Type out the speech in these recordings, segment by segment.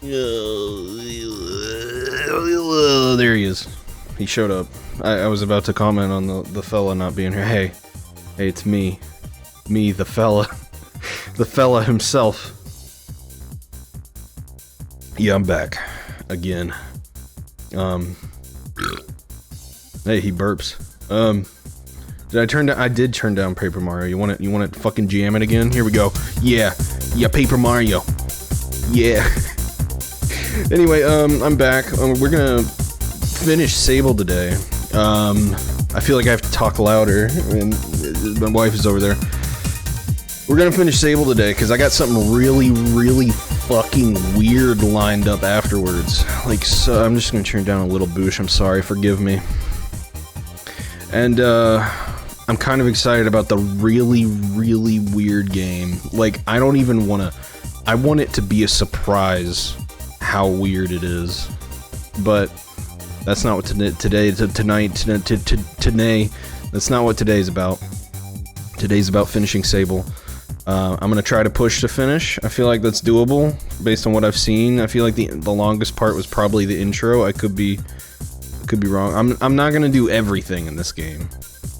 There he is. He showed up. I was about to comment on the fella not being here. Hey, it's me. Me, the fella. The fella himself. Yeah, I'm back. Again. Hey, he burps. I did turn down Paper Mario. You want to fucking jam it again? Here we go. Yeah, Paper Mario. Yeah. Anyway, I'm back. We're gonna finish Sable today. I feel like I have to talk louder, and my wife is over there. We're gonna finish Sable today, because I got something really, really fucking weird lined up afterwards. Like, so I'm just gonna turn down a little boosh, I'm sorry, forgive me. And, I'm kind of excited about the really, really weird game. Like, I don't even wanna... I want it to be a surprise how weird it is. But that's not what today, that's not what today's about. Today's about finishing Sable. I'm gonna try to push to finish. I feel like that's doable, based on what I've seen. I feel like the longest part was probably the intro. I could be wrong. I'm not gonna do everything in this game.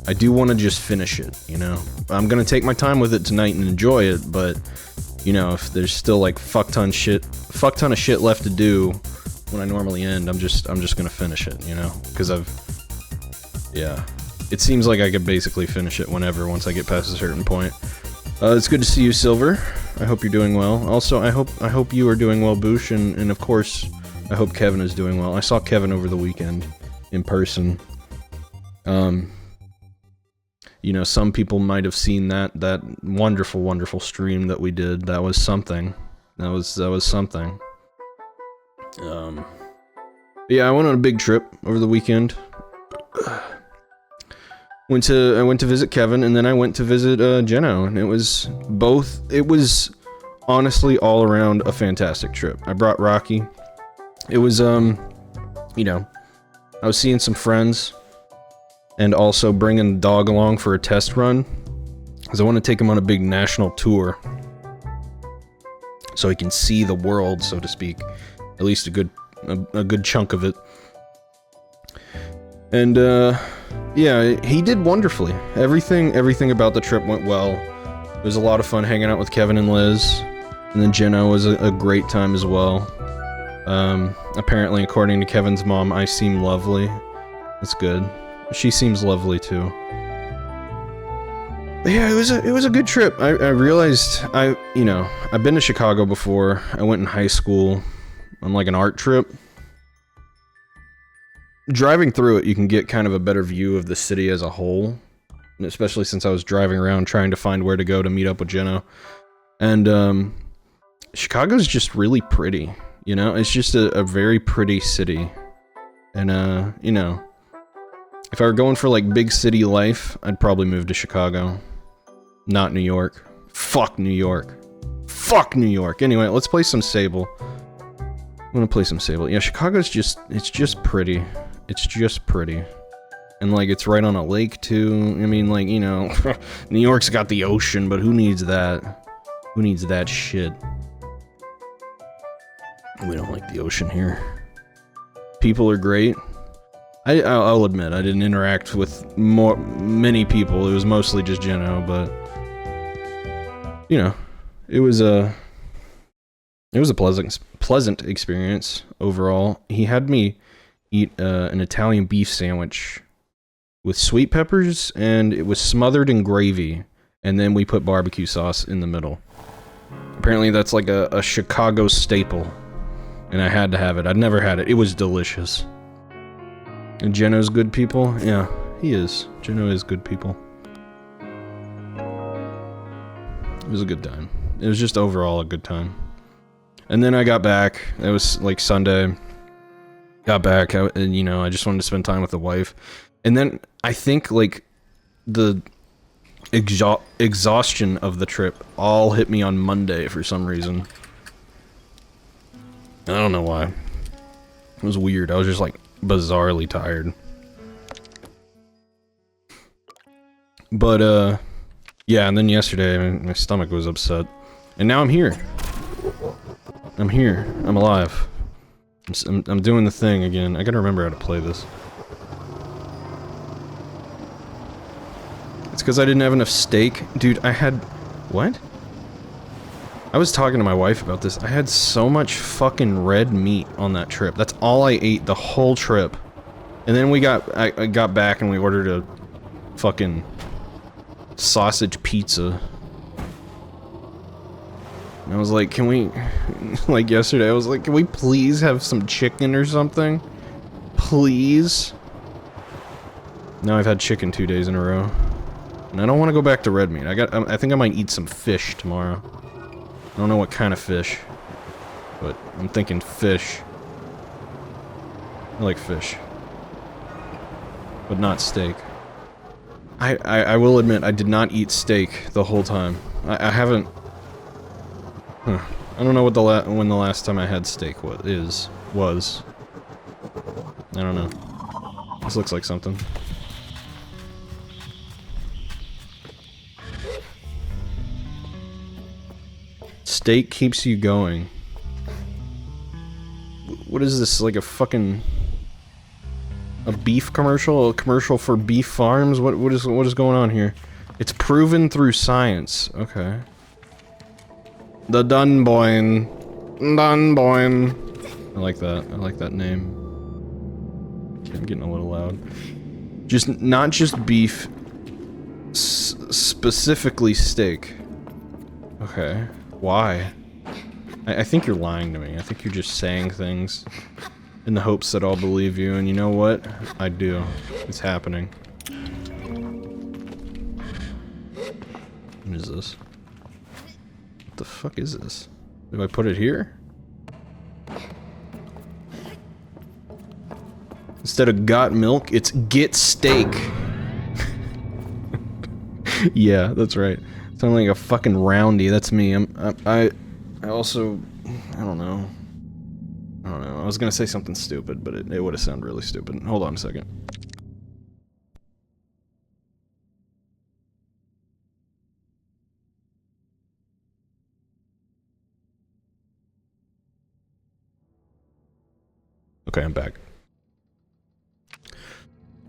I do want to just finish it, you know? I'm gonna take my time with it tonight and enjoy it, but, you know, if there's still like fuck ton of shit left to do when I normally end, I'm just gonna finish it, you know? Because yeah. It seems like I could basically finish it whenever, once I get past a certain point. It's good to see you, Silver. I hope you're doing well. Also, I hope you are doing well, Boosh, and of course, I hope Kevin is doing well. I saw Kevin over the weekend, in person. You know, some people might have seen that wonderful, wonderful stream that we did. That was something. That was something. Yeah, I went on a big trip over the weekend. I went to visit Kevin, and then I went to visit Jeno, and it was honestly all around a fantastic trip. I brought Rocky. It was you know, I was seeing some friends, and also bringing the dog along for a test run, because I want to take him on a big national tour, so he can see the world, so to speak, at least a good chunk of it. And yeah, he did wonderfully. Everything about the trip went well. It was a lot of fun hanging out with Kevin and Liz, and then Jeno was a great time as well. Apparently, according to Kevin's mom, I seem lovely. That's good. She seems lovely too. But yeah, it was a good trip. I realized you know, I've been to Chicago before. I went in high school on like an art trip. Driving through it, you can get kind of a better view of the city as a whole, and especially since I was driving around trying to find where to go to meet up with Jeno. And Chicago's just really pretty, you know? It's just a very pretty city. And you know, if I were going for like big city life, I'd probably move to Chicago. Not New York. Fuck New York. Fuck New York. Anyway, let's play some Sable. I'm gonna play some Sable. Yeah, Chicago's it's just pretty. It's just pretty. And like, it's right on a lake too. I mean, like, you know, New York's got the ocean, but who needs that? Who needs that shit? We don't like the ocean here. People are great. I'll admit, I didn't interact with many people. It was mostly just Jeno, but you know, it was a pleasant experience overall. He had me eat an Italian beef sandwich with sweet peppers, and it was smothered in gravy, and then we put barbecue sauce in the middle. Apparently that's like a Chicago staple, and I had to have it. I'd never had it. It was delicious. And Jeno's good people? Yeah, he is. Jeno is good people. It was a good time. It was just overall a good time. And then I got back. It was like Sunday. Got back, and you know, I just wanted to spend time with the wife. And then I think like the exhaustion of the trip all hit me on Monday for some reason. I don't know why. It was weird. I was just like bizarrely tired. But yeah, and then yesterday my stomach was upset. And now I'm here. I'm here. I'm alive. I'm doing the thing again. I gotta remember how to play this. It's because I didn't have enough steak. Dude, I had... What? I was talking to my wife about this. I had so much fucking red meat on that trip. That's all I ate the whole trip. And then I got back and we ordered a fucking sausage pizza. And I was like, can we... Like yesterday, I was like, can we please have some chicken or something? Please? Now I've had chicken 2 days in a row. And I don't want to go back to red meat. I think I might eat some fish tomorrow. I don't know what kind of fish. But I'm thinking fish. I like fish. But not steak. I will admit, I did not eat steak the whole time. I haven't... Huh. I don't know what when the last time I had steak was. I don't know. This looks like something. Steak keeps you going. What is this, like a fucking... A beef commercial? A commercial for beef farms? What is going on here? It's proven through science. Okay. The Dunboyne. Dunboyne. I like that. I like that name. I'm getting a little loud. Not just beef. Specifically steak. Okay. Why? I think you're lying to me. I think you're just saying things in the hopes that I'll believe you, and you know what? I do. It's happening. What is this? What the fuck is this? Do I put it here? Instead of got milk, it's get steak. Yeah, that's right. Sound like a fucking roundy. That's me. I also, I don't know. I was gonna say something stupid, but it would have sounded really stupid. Hold on a second. Okay, I'm back.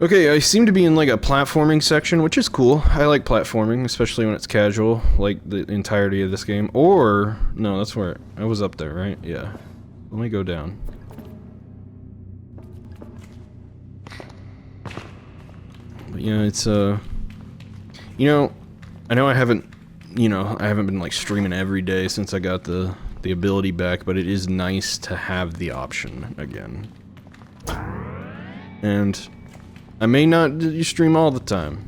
Okay, I seem to be in like a platforming section, which is cool. I like platforming, especially when it's casual, like the entirety of this game. Or, no, that's where I was up there, right? Yeah. Let me go down. But yeah, it's, you know, I know I haven't been like streaming every day since I got the ability back, but it is nice to have the option again. And I may not stream all the time,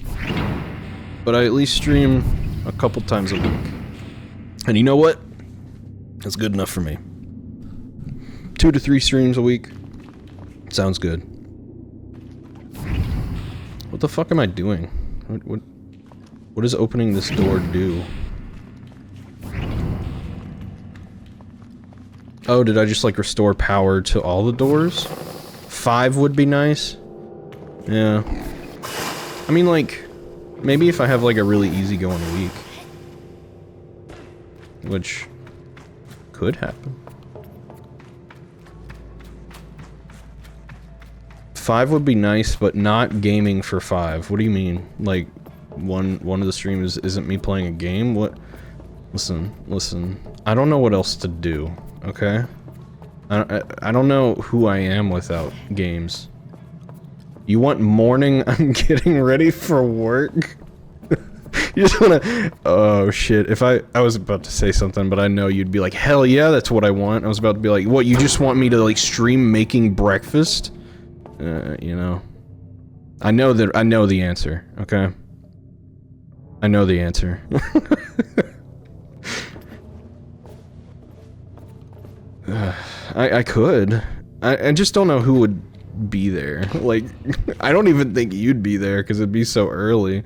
but I at least stream a couple times a week. And you know what? That's good enough for me. 2 to 3 streams a week. Sounds good. What the fuck am I doing? What does opening this door do? Oh, did I just like restore power to all the doors? 5 would be nice. Yeah. I mean, like, maybe if I have like a really easygoing week. Which could happen. 5 would be nice, but not gaming for 5. What do you mean? Like, one of the streams isn't me playing a game? What? Listen. I don't know what else to do, okay? I don't know who I am without games. You want morning? I'm getting ready for work? You just wanna... Oh, shit. If I was about to say something, but I know you'd be like, hell yeah, that's what I want. I was about to be like, what, you just want me to, like, stream making breakfast? You know. I know the answer, okay? I know the answer. I could. I just don't know who would be there. Like, I don't even think you'd be there because it'd be so early.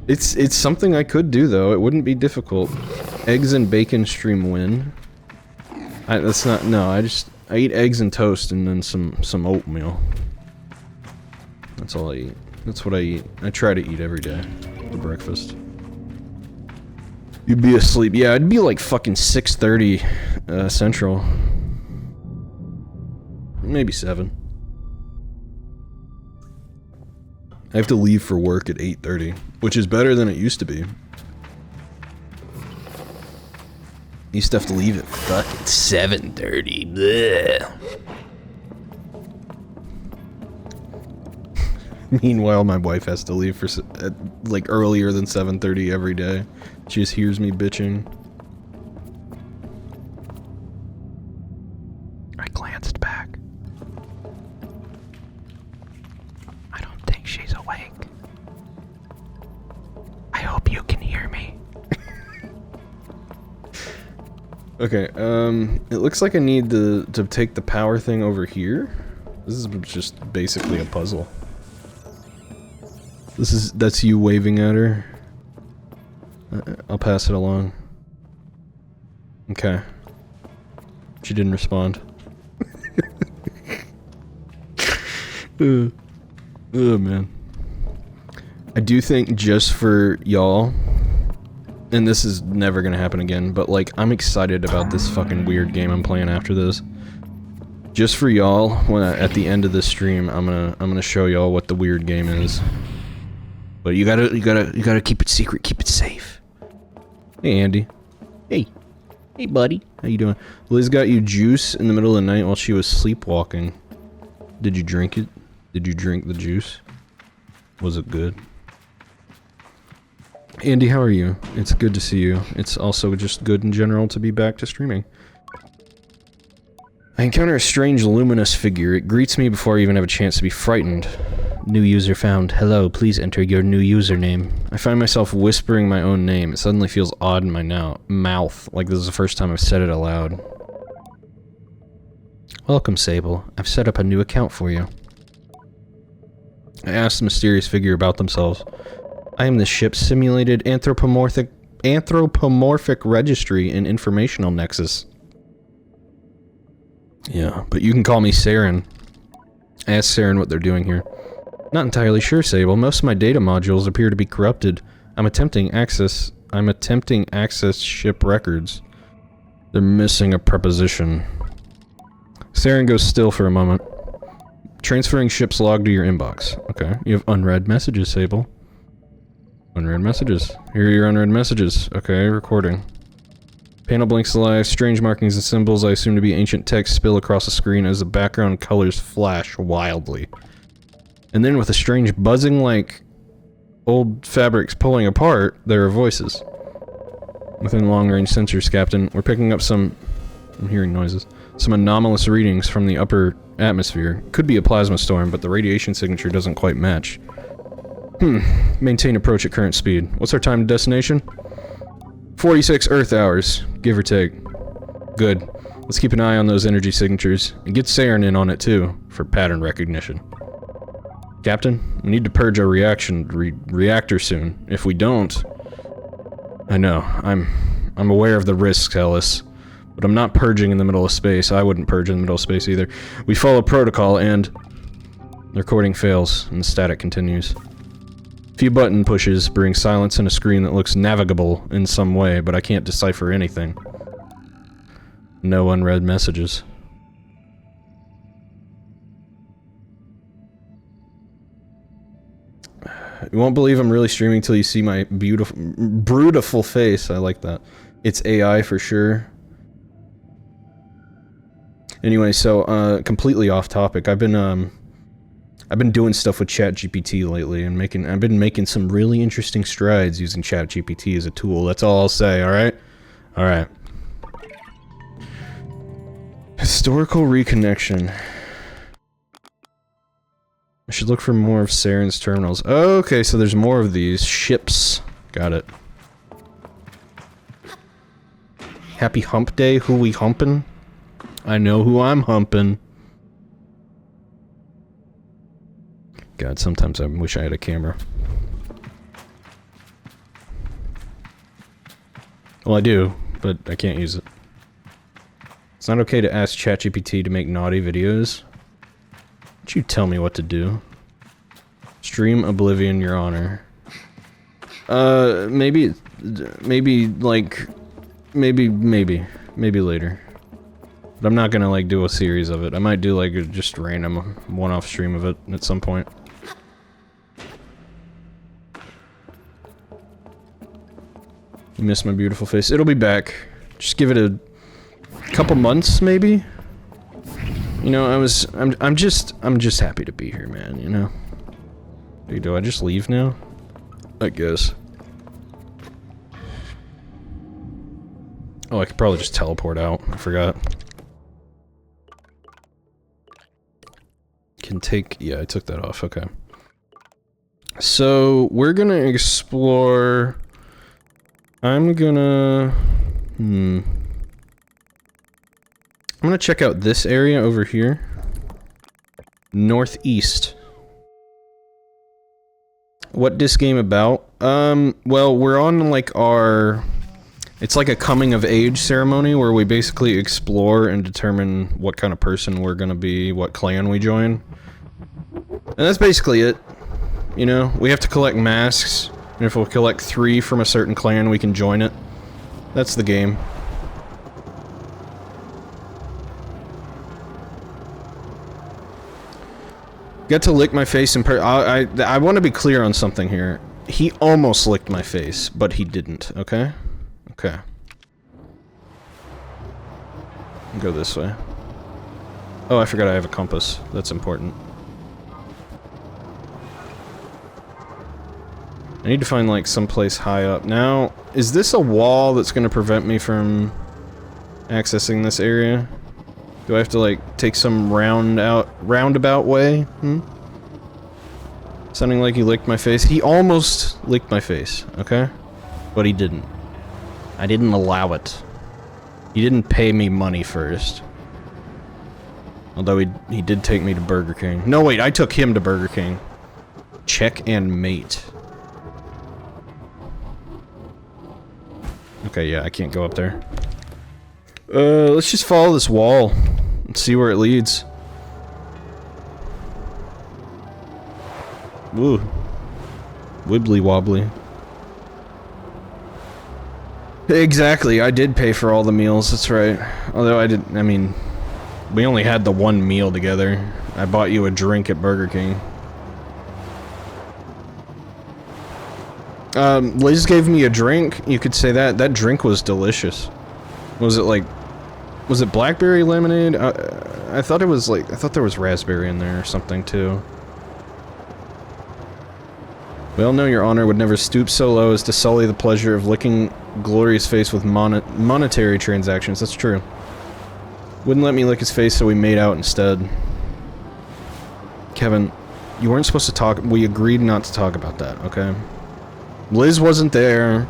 It's something I could do though. It wouldn't be difficult. Eggs and bacon stream win. That's not. No, I eat eggs and toast and then some oatmeal. That's all I eat. That's what I eat. I try to eat every day for breakfast. You'd be asleep. Yeah, it'd be like fucking 6:30 Central. Maybe 7. I have to leave for work at 8:30, which is better than it used to be. Used to have to leave at fucking 7:30. Blech. Meanwhile, my wife has to leave for like earlier than 7:30 every day. She just hears me bitching. I glanced back. I don't think she's awake. I hope you can hear me. Okay, it looks like I need to take the power thing over here. This is just basically a puzzle. That's you waving at her. I'll pass it along. Okay. She didn't respond. Oh man. I do think just for y'all, and this is never gonna happen again, but like I'm excited about this fucking weird game I'm playing after this. Just for y'all, when at the end of this stream, I'm gonna show y'all what the weird game is. But you gotta keep it secret, keep it safe. Hey Andy. Hey. Hey buddy. How you doing? Liz got you juice in the middle of the night while she was sleepwalking. Did you drink it? Did you drink the juice? Was it good? Andy, how are you? It's good to see you. It's also just good in general to be back to streaming. I encounter a strange luminous figure. It greets me before I even have a chance to be frightened. New user found. Hello, please enter your new username. I find myself whispering my own name. It suddenly feels odd in my mouth, like this is the first time I've said it aloud. Welcome, Sable. I've set up a new account for you. I asked the mysterious figure about themselves. I am the ship's simulated anthropomorphic registry and informational nexus. Yeah, but you can call me Saren. I asked Saren what they're doing here. Not entirely sure, Sable. Most of my data modules appear to be corrupted. I'm attempting access ship records. They're missing a preposition. Saren goes still for a moment. Transferring ship's log to your inbox. Okay. You have unread messages, Sable. Unread messages. Here are your unread messages. Okay, recording. Panel blinks alive. Strange markings and symbols I assume to be ancient text spill across the screen as the background colors flash wildly. And then with a strange buzzing like old fabrics pulling apart, there are voices. Within long-range sensors, Captain, we're picking up some... I'm hearing noises. Some anomalous readings from the upper atmosphere. Could be a plasma storm, but the radiation signature doesn't quite match. Maintain approach at current speed. What's our time to destination? 46 Earth hours, give or take. Good. Let's keep an eye on those energy signatures, and get Saren in on it too, for pattern recognition. Captain, we need to purge our reactor soon. If we don't... I know, I'm aware of the risks, Ellis. But I'm not purging in the middle of space. I wouldn't purge in the middle of space either. We follow protocol and... The recording fails, and the static continues. A few button pushes bring silence in a screen that looks navigable in some way, but I can't decipher anything. No unread messages. You won't believe I'm really streaming till you see my beautiful face. I like that. It's AI for sure. Anyway, so completely off topic. I've been doing stuff with ChatGPT lately, and I've been making some really interesting strides using ChatGPT as a tool. That's all I'll say. All right. All right. Historical reconnection. I should look for more of Saren's terminals. Oh, okay, so there's more of these ships. Got it. Happy hump day, who we humpin'? I know who I'm humping. God, sometimes I wish I had a camera. Well, I do, but I can't use it. It's not okay to ask ChatGPT to make naughty videos. Don't you tell me what to do. Stream Oblivion, Your Honor. Maybe like, maybe later. But I'm not gonna, like, do a series of it. I might do, like, a just random one-off stream of it at some point. You miss my beautiful face. It'll be back. Just give it a couple months, maybe? You know, I'm just happy to be here, man, you know? Dude, do I just leave now? I guess. Oh, I could probably just teleport out. I forgot. Can take... yeah, I took that off. Okay. So, we're gonna explore... I'm gonna... I'm gonna check out this area over here. Northeast. What this game about? Well, we're on, like, our... it's like a coming-of-age ceremony where we basically explore and determine what kind of person we're gonna be, what clan we join. And that's basically it. You know, we have to collect masks, and if we collect 3 from a certain clan, we can join it. That's the game. Got to lick my face in I want to be clear on something here. He almost licked my face, but he didn't, okay? Okay. Go this way. Oh, I forgot I have a compass. That's important. I need to find, like, someplace high up. Now, is this a wall that's gonna prevent me from accessing this area? Do I have to, like, take some roundabout way? Hmm? Sounding like he licked my face. He almost licked my face, okay? But he didn't. I didn't allow it. He didn't pay me money first. Although he did take me to Burger King. No, wait, I took him to Burger King. Check and mate. Okay, yeah, I can't go up there. Let's just follow this wall and see where it leads. Ooh. Wibbly wobbly. Exactly, I did pay for all the meals, that's right. Although I didn't, I mean, we only had the one meal together. I bought you a drink at Burger King. Liz gave me a drink, you could say that. That drink was delicious. Was it like... was it blackberry lemonade? I thought it was like... I thought there was raspberry in there or something too. Well, no, your honor would never stoop so low as to sully the pleasure of licking Gloria's face with monetary transactions. That's true. Wouldn't let me lick his face, so we made out instead. Kevin, you weren't supposed to talk... we agreed not to talk about that, okay? Liz wasn't there.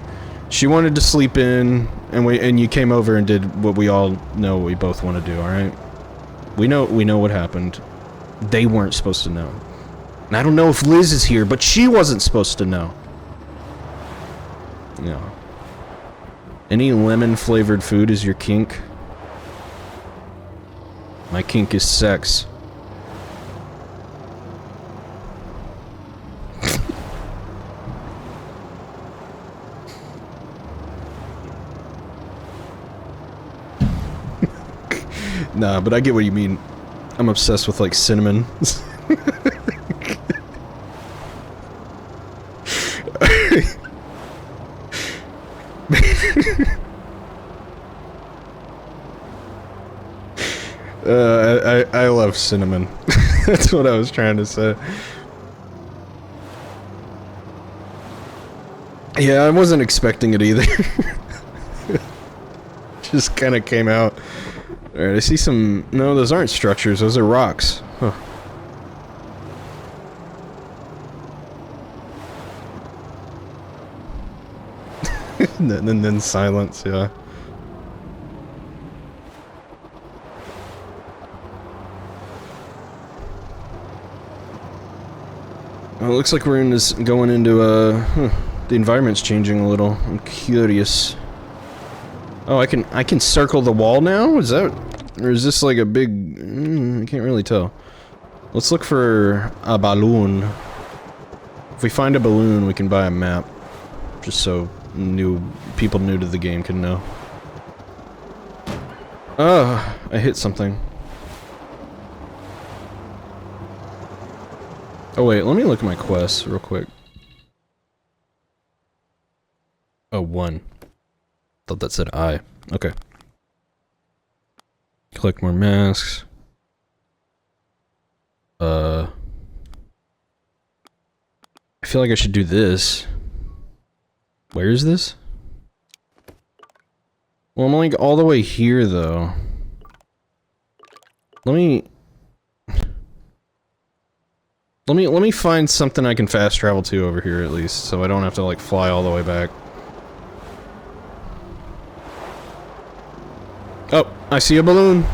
She wanted to sleep in, and you came over and did what we all know we both want to do, alright? We know what happened. They weren't supposed to know. And I don't know if Liz is here, but she wasn't supposed to know. No. Any lemon-flavored food is your kink? My kink is sex. Nah, but I get what you mean. I'm obsessed with, like, cinnamon. I love cinnamon. That's what I was trying to say. Yeah, I wasn't expecting it either. Just kind of came out. Alright, I see some... no, those aren't structures, those are rocks. Huh. and then silence, yeah. Well, it looks like we're in this... going into, the environment's changing a little. I'm curious. Oh, I can circle the wall now? Is that... or is this like a big... I can't really tell. Let's look for a balloon. If we find a balloon, we can buy a map. just so people new to the game can know. I hit something. Oh wait, let me look at my quests real quick. Oh, 1. Thought that said I. Okay. Collect more masks. I feel like I should do this. Where is this? Well, I'm like all the way here, though. Let me find something I can fast travel to over here at least, so I don't have to like fly all the way back. Oh, I see a balloon.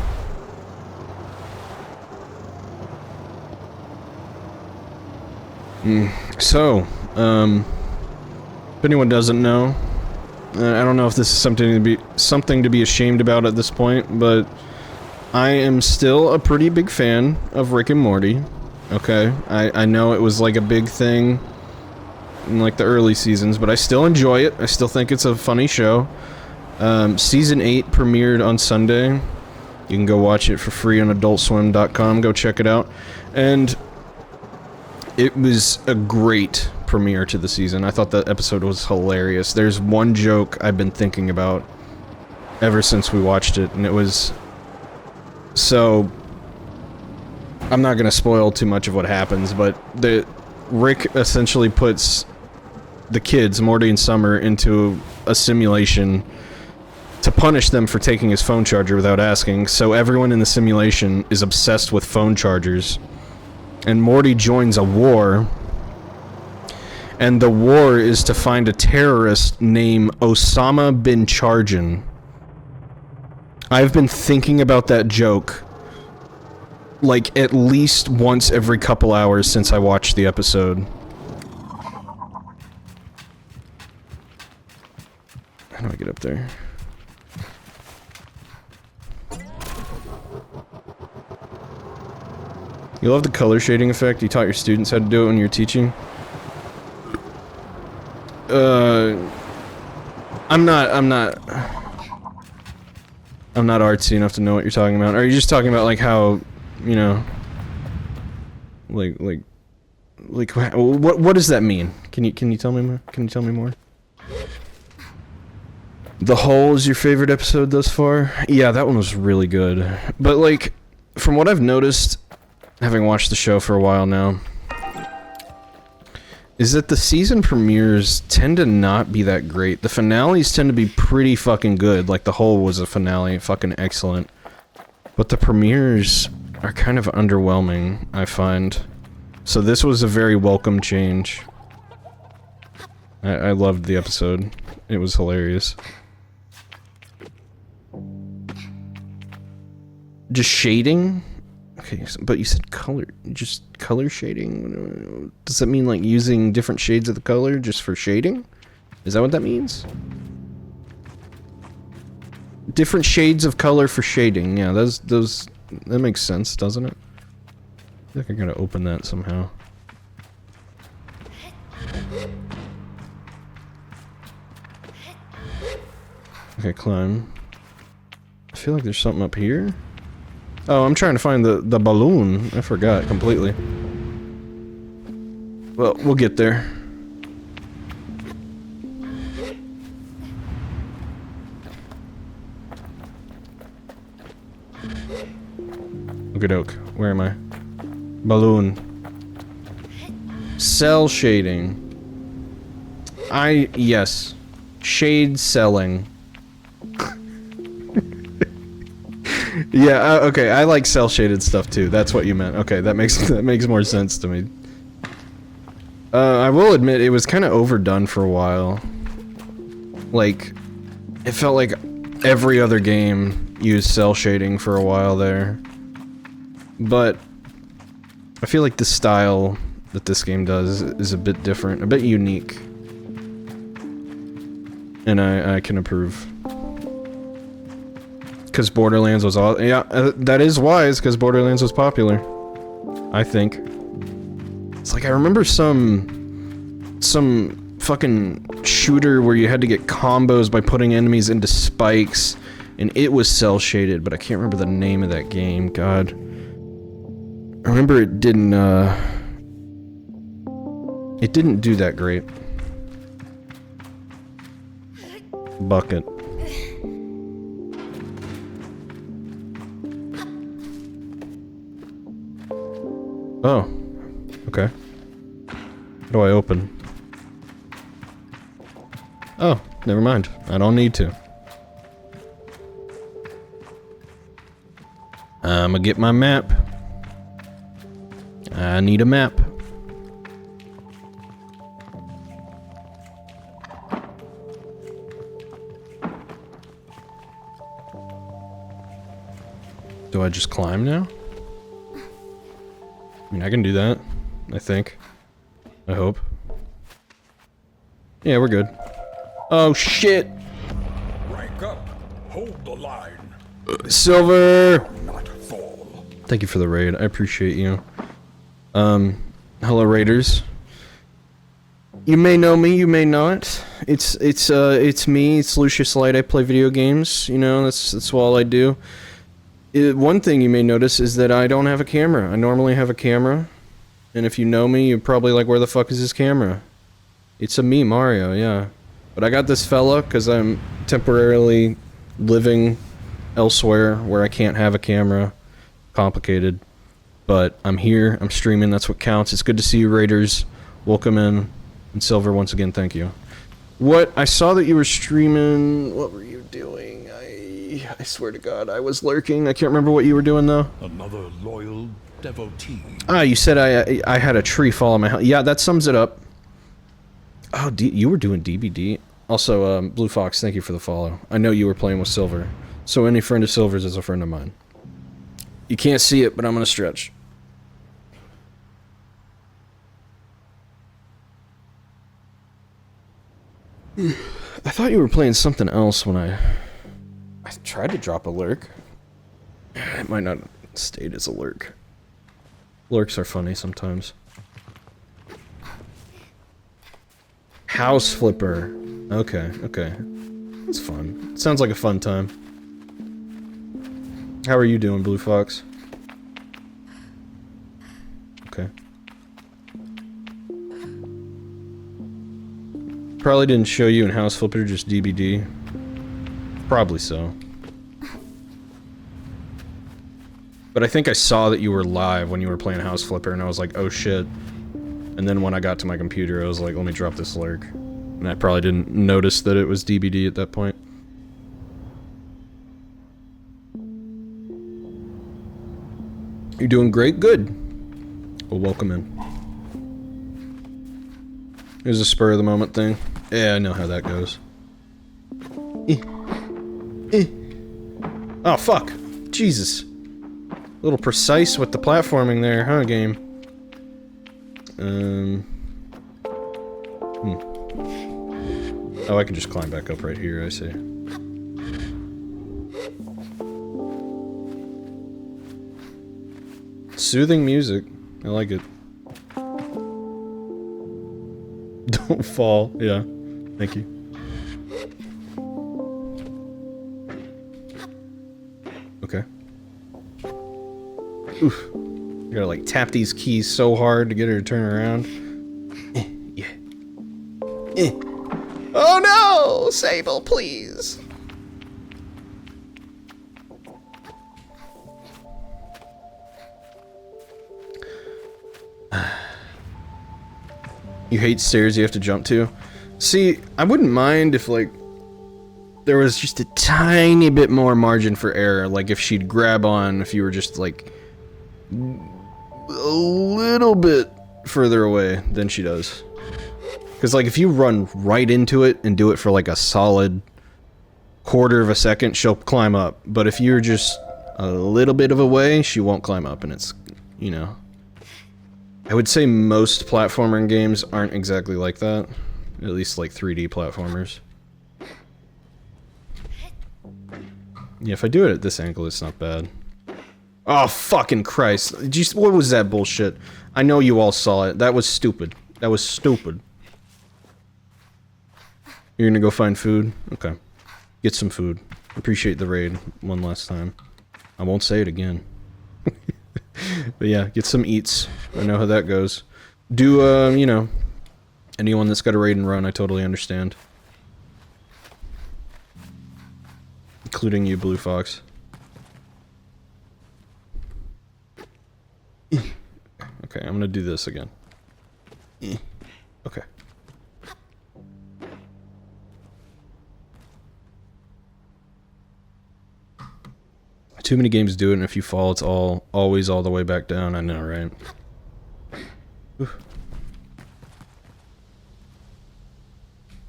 So, if anyone doesn't know, I don't know if this is something to be ashamed about at this point, but I am still a pretty big fan of Rick and Morty. Okay, I know it was like a big thing in like the early seasons, but I still enjoy it. I still think it's a funny show. Season 8 premiered on Sunday. You can go watch it for free on adultswim.com. Go check it out. And it was a great premiere to the season. I thought that episode was hilarious. There's one joke I've been thinking about ever since we watched it, and it was... So... I'm not gonna spoil too much of what happens, but Rick essentially puts the kids, Morty and Summer, into a simulation to punish them for taking his phone charger without asking, so everyone in the simulation is obsessed with phone chargers. And Morty joins a war, and the war is to find a terrorist named Osama bin Chargin. I've been thinking about that joke like at least once every couple hours since I watched the episode. How do I get up there? You love the color shading effect? You taught your students how to do it when you were teaching? I'm not artsy enough to know what you're talking about. Are you just talking about like how, you know, like what does that mean? Can you tell me more? Can you tell me more? The Hole is your favorite episode thus far? Yeah, that one was really good. But like, from what I've noticed, having watched the show for a while now, is that the season premieres tend to not be that great. The finales tend to be pretty fucking good. Like, The Hole was a finale, fucking excellent. But the premieres are kind of underwhelming, I find. So this was a very welcome change. I loved the episode. It was hilarious. Just shading? Okay, but you said color. Just color shading? Does that mean like using different shades of the color just for shading? Is that what that means? Different shades of color for shading. Yeah, that makes sense, doesn't it? I think I gotta open that somehow. Okay, climb. I feel like there's something up here. Oh, I'm trying to find the balloon. I forgot completely. Well, we'll get there. Okey-doke. Where am I? Balloon. Cell shading. Yes. Shade selling. Yeah, okay, I like cel-shaded stuff too. That's what you meant. Okay, that makes more sense to me. I will admit, it was kind of overdone for a while. Like, it felt like every other game used cel-shading for a while there. But I feel like the style that this game does is a bit different, a bit unique. And I can approve. Because Borderlands was all... Yeah, that is wise, because Borderlands was popular. I think. It's like, I remember some fucking shooter where you had to get combos by putting enemies into spikes, and it was cell shaded, but I can't remember the name of that game. God, I remember it didn't do that great. Bucket. Oh, okay. How do I open? Oh, never mind. I don't need to. I'ma get my map. I need a map. Do I just climb now? I mean, I can do that. I think. I hope. Yeah, we're good. Oh, shit! Rank up. Hold the line. Silver! Not fall. Thank you for the raid. I appreciate you. Hello, raiders. You may know me, you may not. It's me, it's Lucius Light. I play video games, you know, that's all I do. One thing you may notice is that I don't have a camera. I normally have a camera. And if you know me, you're probably like, where the fuck is his camera? It's a me, Mario, yeah. But I got this fella, because I'm temporarily living elsewhere where I can't have a camera. Complicated. But I'm here, I'm streaming, that's what counts. It's good to see you, raiders. Welcome in. And Silver, once again, thank you. What? I saw that you were streaming. What were you doing? I swear to God, I was lurking. I can't remember what you were doing, though. Another loyal devotee. Ah, you said I had a tree fall on my house. Yeah, that sums it up. Oh, you were doing DBD. Also, Blue Fox, thank you for the follow. I know you were playing with Silver. So any friend of Silver's is a friend of mine. You can't see it, but I'm gonna stretch. I thought you were playing something else when I tried to drop a lurk. It might not stayed as a lurk. Lurks are funny sometimes. House flipper. Okay, okay. It's fun. Sounds like a fun time. How are you doing, Blue Fox? Okay. Probably didn't show you in House Flipper, just DBD. Probably so. But I think I saw that you were live when you were playing House Flipper, and I was like, oh shit. And then when I got to my computer, I was like, let me drop this lurk. And I probably didn't notice that it was DBD at that point. You're doing great? Good. Well, welcome in. Here's a spur of the moment thing. Yeah, I know how that goes. Oh, fuck. Jesus. A little precise with the platforming there, huh, game? Oh, I can just climb back up right here, I see. Soothing music. I like it. Don't fall. Yeah. Thank you. Okay. Oof. You gotta like tap these keys so hard to get her to turn around. Yeah. Oh no! Sable, please! You hate stairs you have to jump to? See, I wouldn't mind if, like, there was just a tiny bit more margin for error. Like, if she'd grab on, if you were just, like, a little bit further away than she does. Because, like, if you run right into it and do it for, like, a solid quarter of a second, she'll climb up. But if you're just a little bit of a way, she won't climb up, and it's, you know. I would say most platformer games aren't exactly like that. At least, like, 3D platformers. Yeah, if I do it at this angle, it's not bad. Oh, fucking Christ. What was that bullshit? I know you all saw it. That was stupid. That was stupid. You're gonna go find food? Okay. Get some food. Appreciate the raid one last time. I won't say it again. But yeah, get some eats. I know how that goes. Do, you know, anyone that's got a raid and run, I totally understand. Including you, Blue Fox. Okay, I'm gonna do this again. Okay. Too many games do it, and if you fall, it's always all the way back down. I know, right? Oof.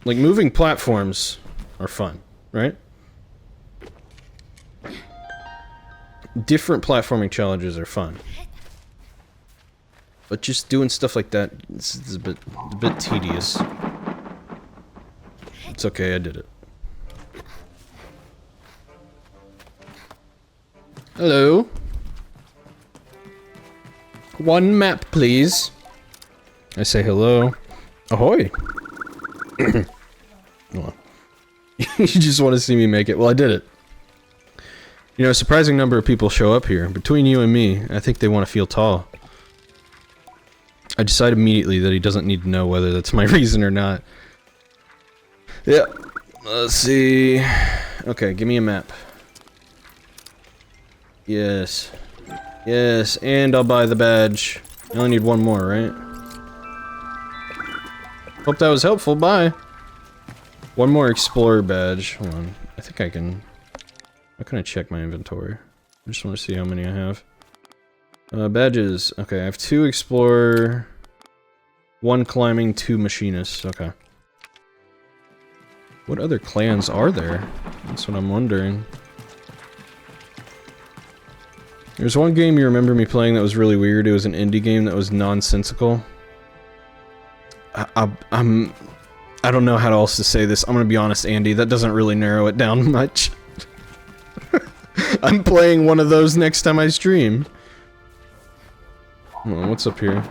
Like, moving platforms are fun, right? Different platforming challenges are fun. But just doing stuff like that is a bit tedious. It's okay, I did it. Hello. One map, please. I say hello. Ahoy. Well, you just want to see me make it. Well, I did it. You know, a surprising number of people show up here. Between you and me, I think they want to feel tall. I decide immediately that he doesn't need to know whether that's my reason or not. Yeah. Let's see. Okay, give me a map. Yes. Yes, and I'll buy the badge. I only need one more, right? Hope that was helpful, bye! One more Explorer badge. Hold on. I think I can... How can I check my inventory? I just want to see how many I have. Badges. Okay, I have 2 Explorer... 1 Climbing, 2 Machinists. Okay. What other clans are there? That's what I'm wondering. There's one game you remember me playing that was really weird. It was an indie game that was nonsensical. I don't know how else to say this. I'm gonna be honest, Andy. That doesn't really narrow it down much. I'm playing one of those next time I stream. Hold on, what's up here?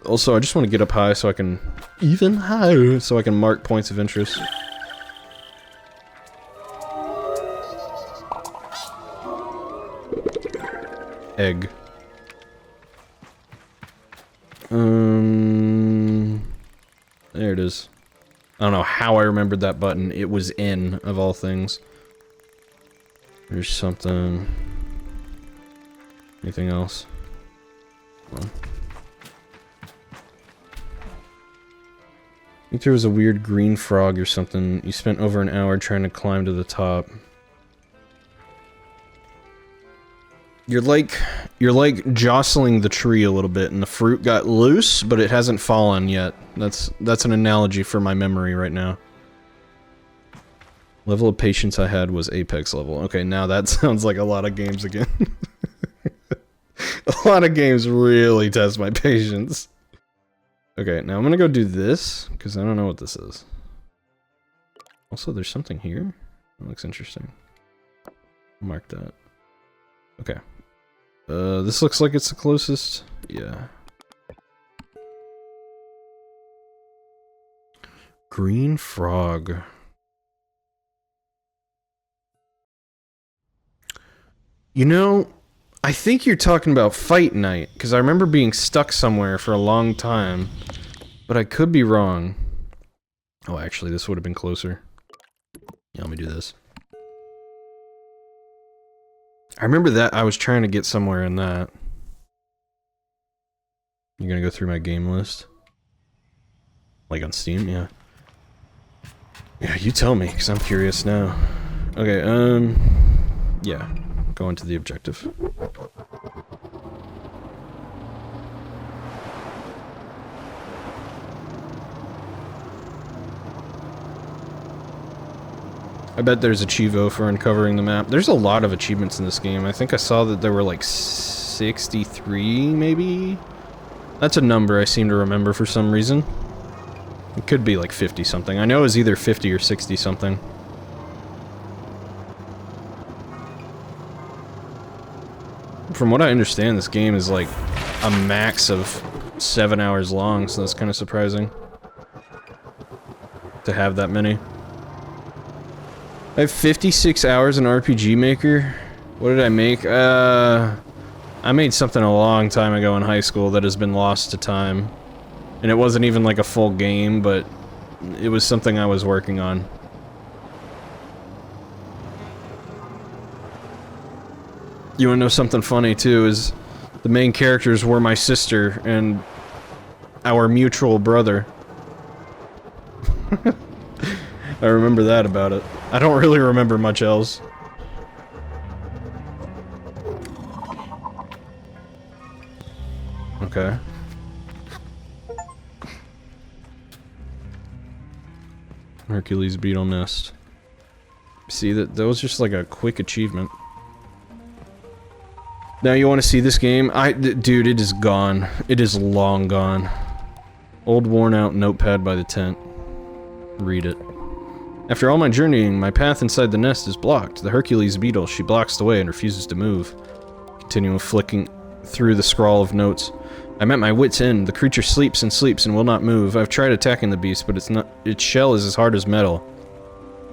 Also, I just want to get up high so I can... Even higher! So I can mark points of interest. Egg. There it is. I don't know how I remembered that button. It was in, of all things. There's something... Anything else? Well. I think there was a weird green frog or something. You spent over an hour trying to climb to the top. You're like jostling the tree a little bit, and the fruit got loose, but it hasn't fallen yet. That's an analogy for my memory right now. Level of patience I had was Apex level. Okay, now that sounds like a lot of games again. A lot of games really test my patience. Okay, now I'm gonna go do this, because I don't know what this is. Also, there's something here. That looks interesting. Mark that. Okay. This looks like it's the closest. Yeah. Green frog. You know, I think you're talking about Fight Night, because I remember being stuck somewhere for a long time, but I could be wrong. Oh, actually, this would have been closer. Yeah, let me do this. I remember that I was trying to get somewhere in that. You're gonna go through my game list? Like on Steam? Yeah. Yeah, you tell me, because I'm curious now. Okay, yeah. Go into the objective. I bet there's a Chivo for uncovering the map. There's a lot of achievements in this game. I think I saw that there were like 63, maybe? That's a number I seem to remember for some reason. It could be like 50-something. I know it was either 50 or 60-something. From what I understand, this game is like a max of 7 hours long, so that's kind of surprising. to have that many. I have 56 hours in RPG Maker. What did I make? I made something a long time ago in high school that has been lost to time. And it wasn't even like a full game, but it was something I was working on. You wanna know something funny too, is the main characters were my sister and our mutual brother. I remember that about it. I don't really remember much else. Okay. Hercules beetle nest. See, that was just like a quick achievement. Now you want to see this game? Dude, it is gone. It is long gone. Old worn out notepad by the tent. Read it. After all my journeying, my path inside the nest is blocked. The Hercules beetle, she blocks the way and refuses to move. Continuing flicking through the scrawl of notes. I'm at my wit's end. The creature sleeps and will not move. I've tried attacking the beast, but its shell is as hard as metal.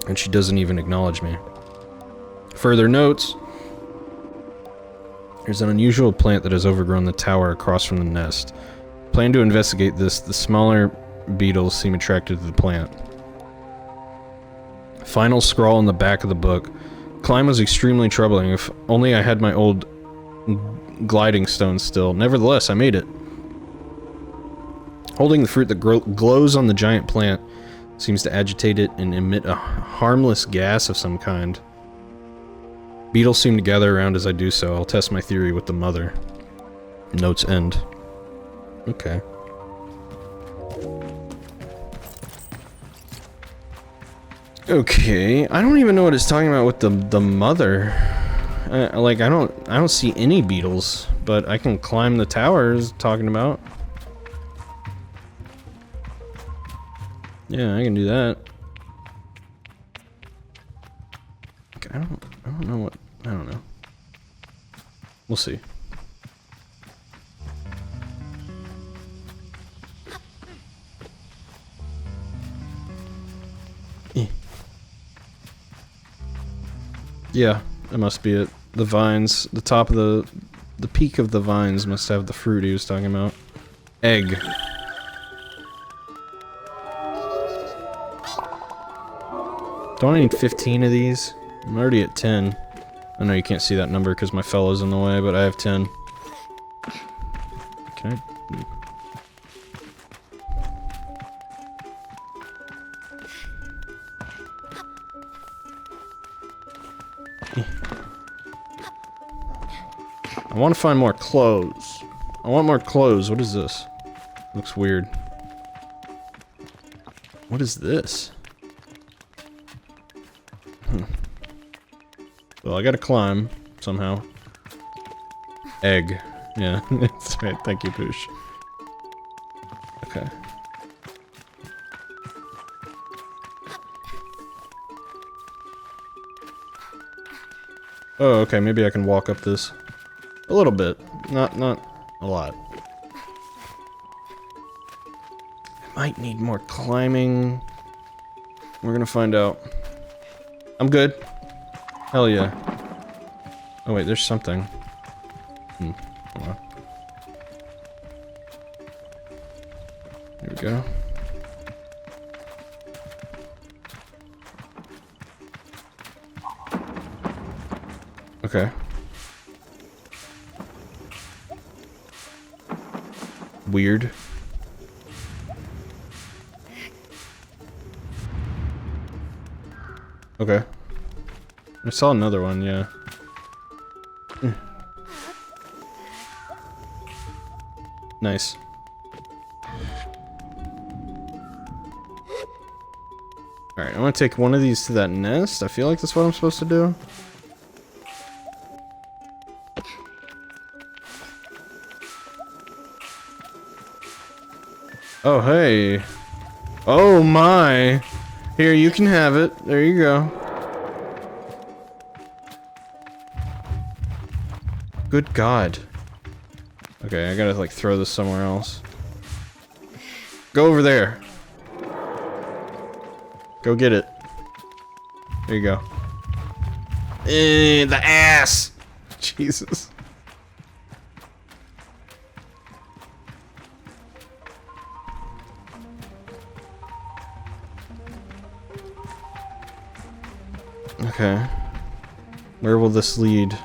And she doesn't even acknowledge me. Further notes. There's an unusual plant that has overgrown the tower across from the nest. Plan to investigate this. The smaller beetles seem attracted to the plant. Final scrawl in the back of the book. Climb was extremely troubling. If only I had my old gliding stone still. Nevertheless, I made it. Holding the fruit that glows on the giant plant seems to agitate it and emit a harmless gas of some kind. Beetles seem to gather around as I do so. I'll test my theory with the mother. Notes end. Okay. Okay, I don't even know what it's talking about with the mother. Like I don't see any beetles, but I can climb the towers. Talking about. Yeah, I can do that. Okay, I don't know what. I don't know. We'll see. Yeah, that must be it. The vines, the top of the peak of the vines must have the fruit he was talking about. Egg. Don't I need 15 of these? I'm already at 10. I know you can't see that number because my fellow's in the way, but I have 10. Can I? I want to find more clothes. I want more clothes. What is this? Looks weird. What is this? Well, I gotta climb somehow. Egg. Yeah, that's right. Thank you, Poosh. Okay. Oh, okay. Maybe I can walk up this. A little bit. Not a lot. I might need more climbing. We're gonna find out. I'm good. Hell yeah. Oh wait, there's something. Hold on. There we go. Okay. Weird. Okay. I saw another one, yeah. Nice. Alright, I'm gonna take one of these to that nest. I feel like that's what I'm supposed to do. Oh, hey. Oh my. Here, you can have it. There you go. Good God. Okay, I gotta like throw this somewhere else. Go over there. Go get it. There you go. The ass! Jesus. Okay. Where will this lead?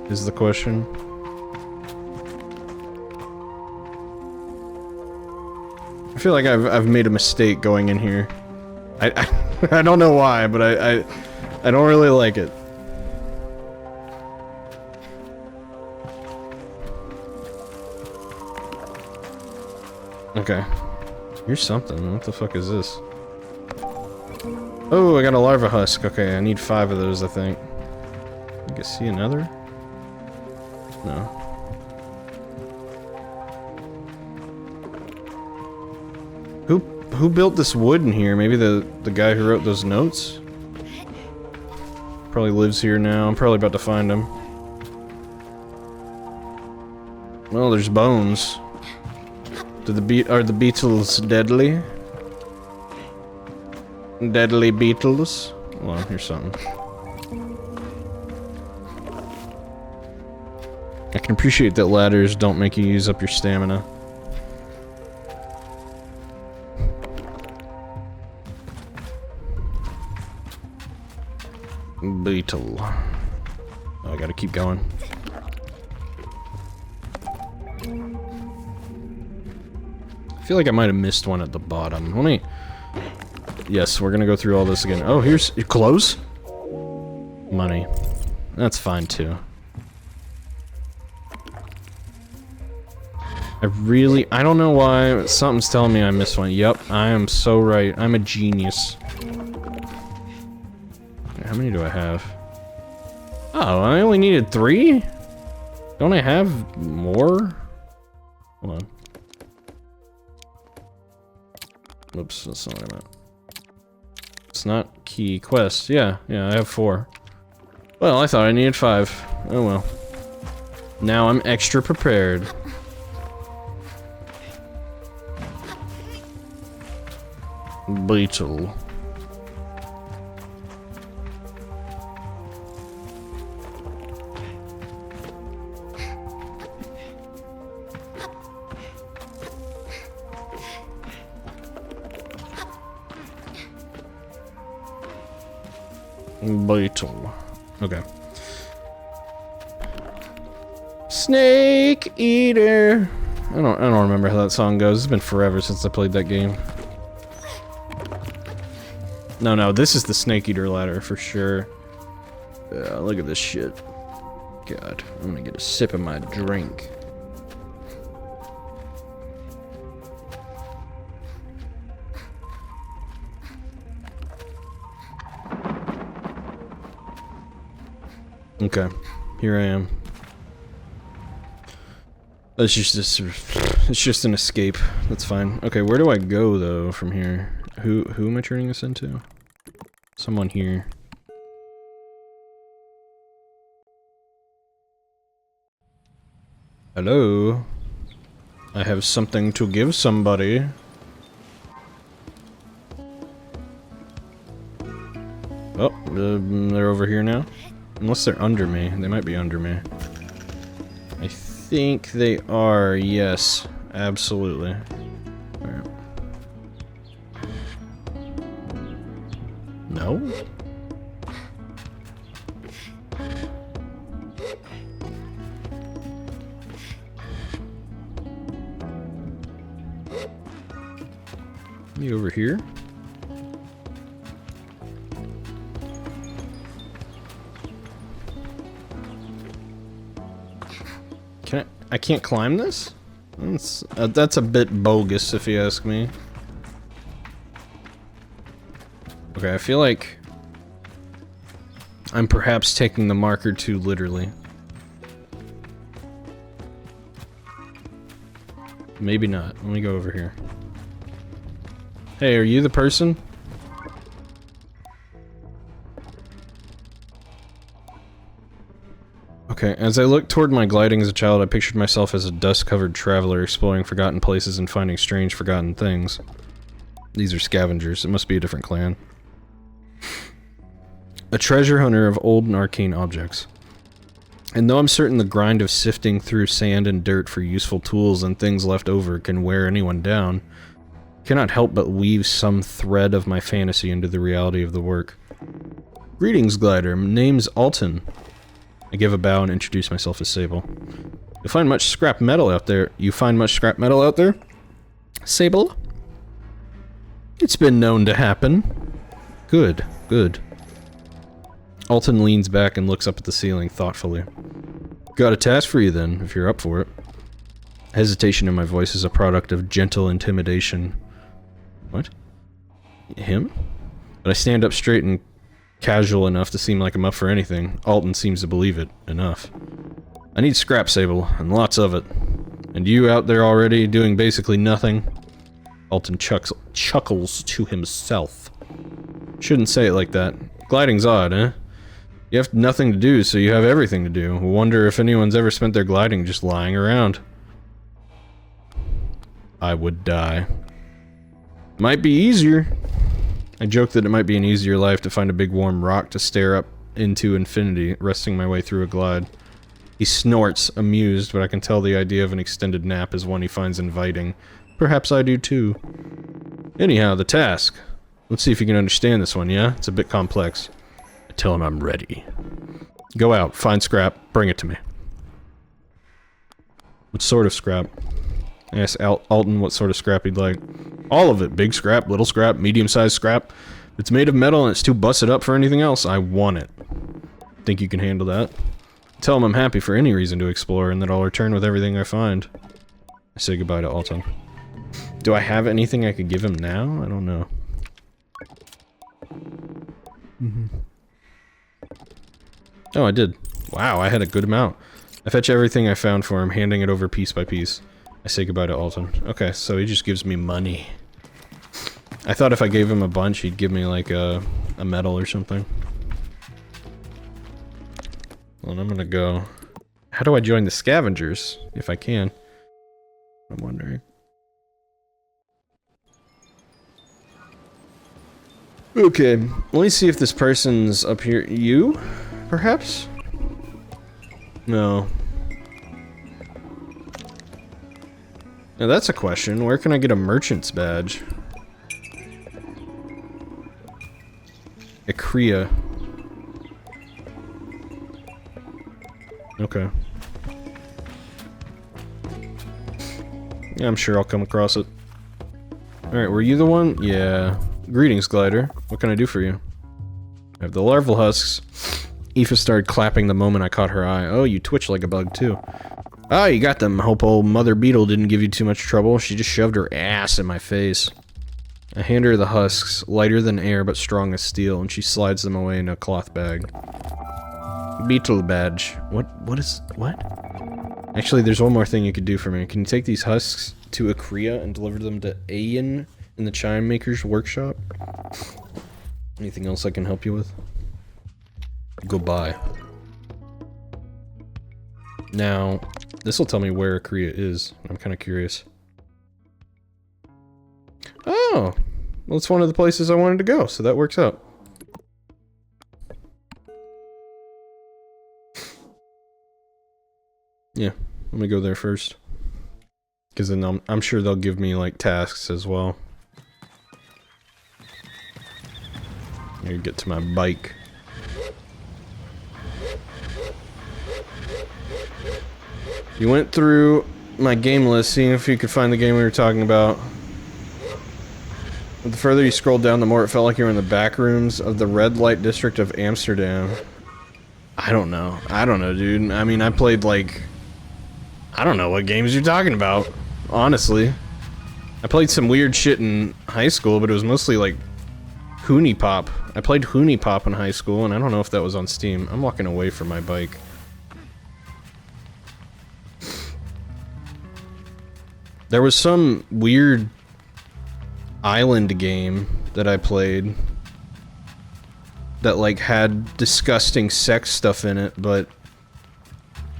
Is the question. I feel like I've made a mistake going in here. I don't know why, but I don't really like it. Okay. Here's something. What the fuck is this? Oh, I got a larva husk. Okay, I need 5 of those, I think. You can see another? No. Who built this wood in here? Maybe the guy who wrote those notes? Probably lives here now. I'm probably about to find him. Well, there's bones. Are the beetles deadly? Deadly beetles? Well, here's something. I can appreciate that ladders don't make you use up your stamina. Beetle. Oh, I gotta keep going. I feel like I might have missed one at the bottom. Let me... Yes, we're gonna go through all this again. Oh, here's... Clothes? Money. That's fine, too. I don't know why, something's telling me I missed one. Yep, I am so right. I'm a genius. How many do I have? Oh, I only needed 3? Don't I have more? Hold on. Whoops, that's not what I meant. It's not key quest. Yeah, I have 4. Well, I thought I needed 5. Oh well. Now I'm extra prepared. Beetle. Beetle. Okay. Snake Eater. I don't remember how that song goes. It's been forever since I played that game. No, this is the Snake Eater ladder for sure. Look at this shit. God, I'm gonna get a sip of my drink. Okay, here I am. It's just an escape. That's fine. Okay, where do I go though from here? Who am I turning this into? Someone here. Hello? I have something to give somebody. Oh, they're over here now? Unless they're under me. They might be under me. I think they are, yes. Absolutely. Alright. No? Me over here? I can't climb this? That's a bit bogus, if you ask me. Okay, I feel like I'm perhaps taking the marker too literally. Maybe not. Let me go over here. Hey, are you the person? Okay, as I looked toward my gliding as a child, I pictured myself as a dust-covered traveler exploring forgotten places and finding strange forgotten things. These are scavengers. It must be a different clan. A treasure hunter of old and arcane objects. And though I'm certain the grind of sifting through sand and dirt for useful tools and things left over can wear anyone down, I cannot help but weave some thread of my fantasy into the reality of the work. Greetings, Glider. My name's Alton. I give a bow and introduce myself as Sable. You find much scrap metal out there? Sable? It's been known to happen. Good, good. Alton leans back and looks up at the ceiling thoughtfully. Got a task for you then, if you're up for it. Hesitation in my voice is a product of gentle intimidation. What? Him? But I stand up straight and casual enough to seem like I'm up for anything. Alton seems to believe it enough. I need scrap, Sable, and lots of it. And you out there already doing basically nothing? Alton chuckles to himself. Shouldn't say it like that. Gliding's odd, eh? You have nothing to do, so you have everything to do. Wonder if anyone's ever spent their gliding just lying around. I would die. Might be easier. I joke that it might be an easier life to find a big warm rock to stare up into infinity, resting my way through a glide. He snorts, amused, but I can tell the idea of an extended nap is one he finds inviting. Perhaps I do too. Anyhow, the task. Let's see if you can understand this one, yeah? It's a bit complex. I tell him I'm ready. Go out, find scrap, bring it to me. What sort of scrap? I asked Alton what sort of scrap he'd like. All of it. Big scrap, little scrap, medium-sized scrap. If it's made of metal and it's too busted up for anything else, I want it. Think you can handle that? Tell him I'm happy for any reason to explore and that I'll return with everything I find. I say goodbye to Alton. Do I have anything I could give him now? I don't know. Oh, I did. Wow, I had a good amount. I fetch everything I found for him, handing it over piece by piece. I say goodbye to Alton. Okay, so he just gives me money. I thought if I gave him a bunch, he'd give me like a medal or something. Well, I'm gonna go... How do I join the scavengers? If I can. I'm wondering. Okay, let me see if this person's up here. You? Perhaps? No. Now that's a question. Where can I get a merchant's badge? Akria. Okay. Yeah, I'm sure I'll come across it. Alright, were you the one? Yeah. Greetings, Glider. What can I do for you? I have the larval husks. Aoife started clapping the moment I caught her eye. Oh, you twitch like a bug, too. Oh, you got them. Hope old Mother Beetle didn't give you too much trouble. She just shoved her ass in my face. I hand her the husks, lighter than air but strong as steel, and she slides them away in a cloth bag. Beetle badge. What? Actually, there's one more thing you could do for me. Can you take these husks to Akria and deliver them to Ayan in the Chime Maker's workshop? Anything else I can help you with? Goodbye. Now, this will tell me where Akria is. I'm kind of curious. Oh! Well, it's one of the places I wanted to go, so that works out. Yeah, let me go there first. Because then I'm sure they'll give me, like, tasks as well. I gotta get to my bike. You went through my game list, seeing if you could find the game we were talking about. The further you scrolled down, the more it felt like you were in the back rooms of the red light district of Amsterdam. I don't know. Dude. I mean, I played, like... I don't know what games you're talking about, honestly. I played some weird shit in high school, but it was mostly, like, Hoonie Pop. I played Hoonie Pop in high school, and I don't know if that was on Steam. I'm walking away from my bike. There was some weird island game that I played that, like, had disgusting sex stuff in it, but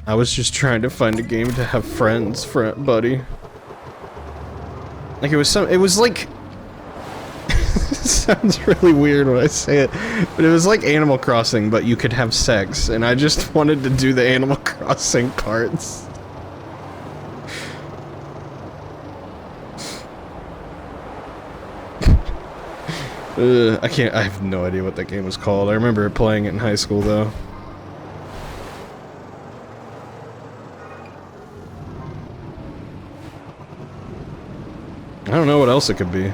I was just trying to find a game to have friends, buddy. Like, it was like sounds really weird when I say it, but it was like Animal Crossing, but you could have sex, and I just wanted to do the Animal Crossing parts. I have no idea what that game was called. I remember playing it in high school, though. I don't know what else it could be.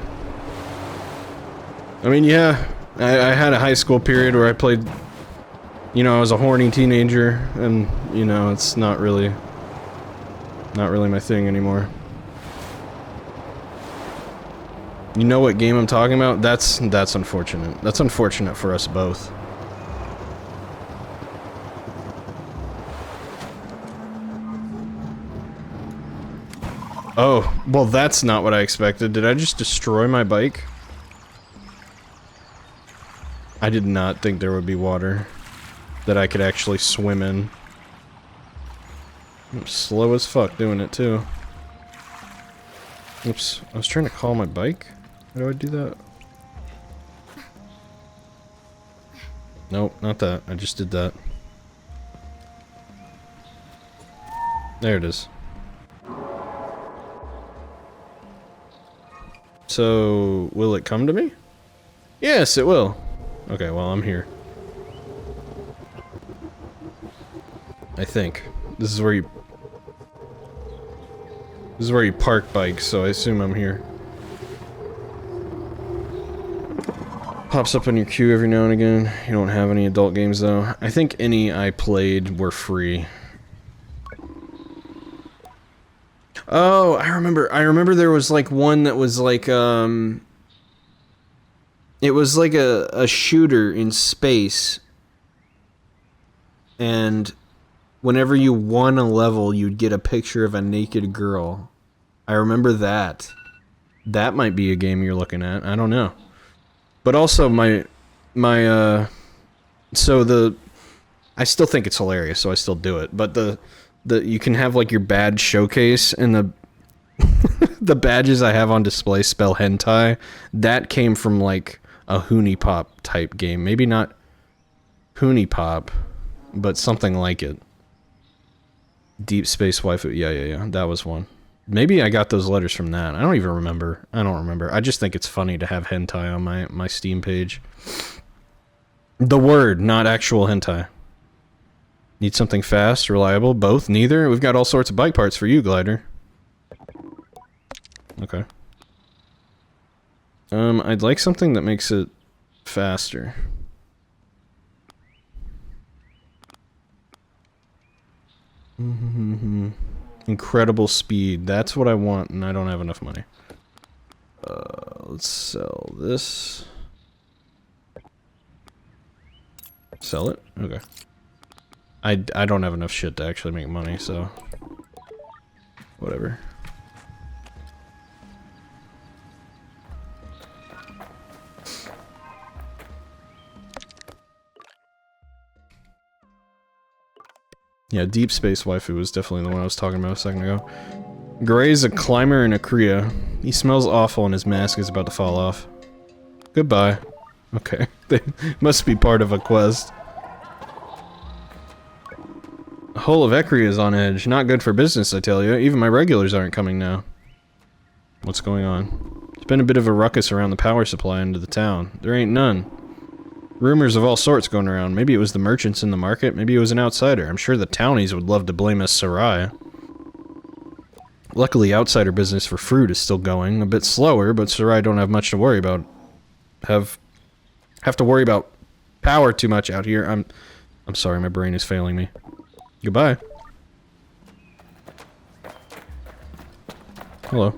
I mean, yeah, I had a high school period where I played, you know, I was a horny teenager, and, you know, it's not really my thing anymore. You know what game I'm talking about? That's unfortunate. That's unfortunate for us both. Oh, well that's not what I expected. Did I just destroy my bike? I did not think there would be water that I could actually swim in. I'm slow as fuck doing it too. Oops, I was trying to call my bike? How do I do that? Nope, not that. I just did that. There it is. So, will it come to me? Yes, it will. Okay, well, I'm here. I think. This is where you park bikes, so I assume I'm here. Pops up on your queue every now and again. You don't have any adult games, though. I think any I played were free. Oh, I remember there was like one that was like, it was like a shooter in space. And whenever you won a level, you'd get a picture of a naked girl. I remember that. That might be a game you're looking at. I don't know. But also I still think it's hilarious, so I still do it. But you can have like your badge showcase, and the the badges I have on display spell hentai. That came from like a Hoonie Pop type game. Maybe not Hoonie Pop, but something like it. Deep Space Waifu. Yeah. That was one. Maybe I got those letters from that. I don't even remember. I just think it's funny to have hentai on my Steam page. The word, not actual hentai. Need something fast, reliable, both, neither? We've got all sorts of bike parts for you, Glider. Okay. I'd like something that makes it faster. Incredible speed. That's what I want, and I don't have enough money. Let's sell this. Sell it? Okay. I don't have enough shit to actually make money, so... whatever. Yeah, Deep Space Waifu was definitely the one I was talking about a second ago. Gray's a climber in a Kriya. He smells awful and his mask is about to fall off. Goodbye. Okay. They must be part of a quest. The whole of Ekria is on edge. Not good for business, I tell you. Even my regulars aren't coming now. What's going on? There's been a bit of a ruckus around the power supply into the town. There ain't none. Rumors of all sorts going around. Maybe it was the merchants in the market. Maybe it was an outsider. I'm sure the townies would love to blame us Sarai. Luckily, outsider business for fruit is still going. A bit slower, but Sarai don't have much to worry about. Have to worry about power too much out here. I'm sorry, my brain is failing me. Goodbye. Hello.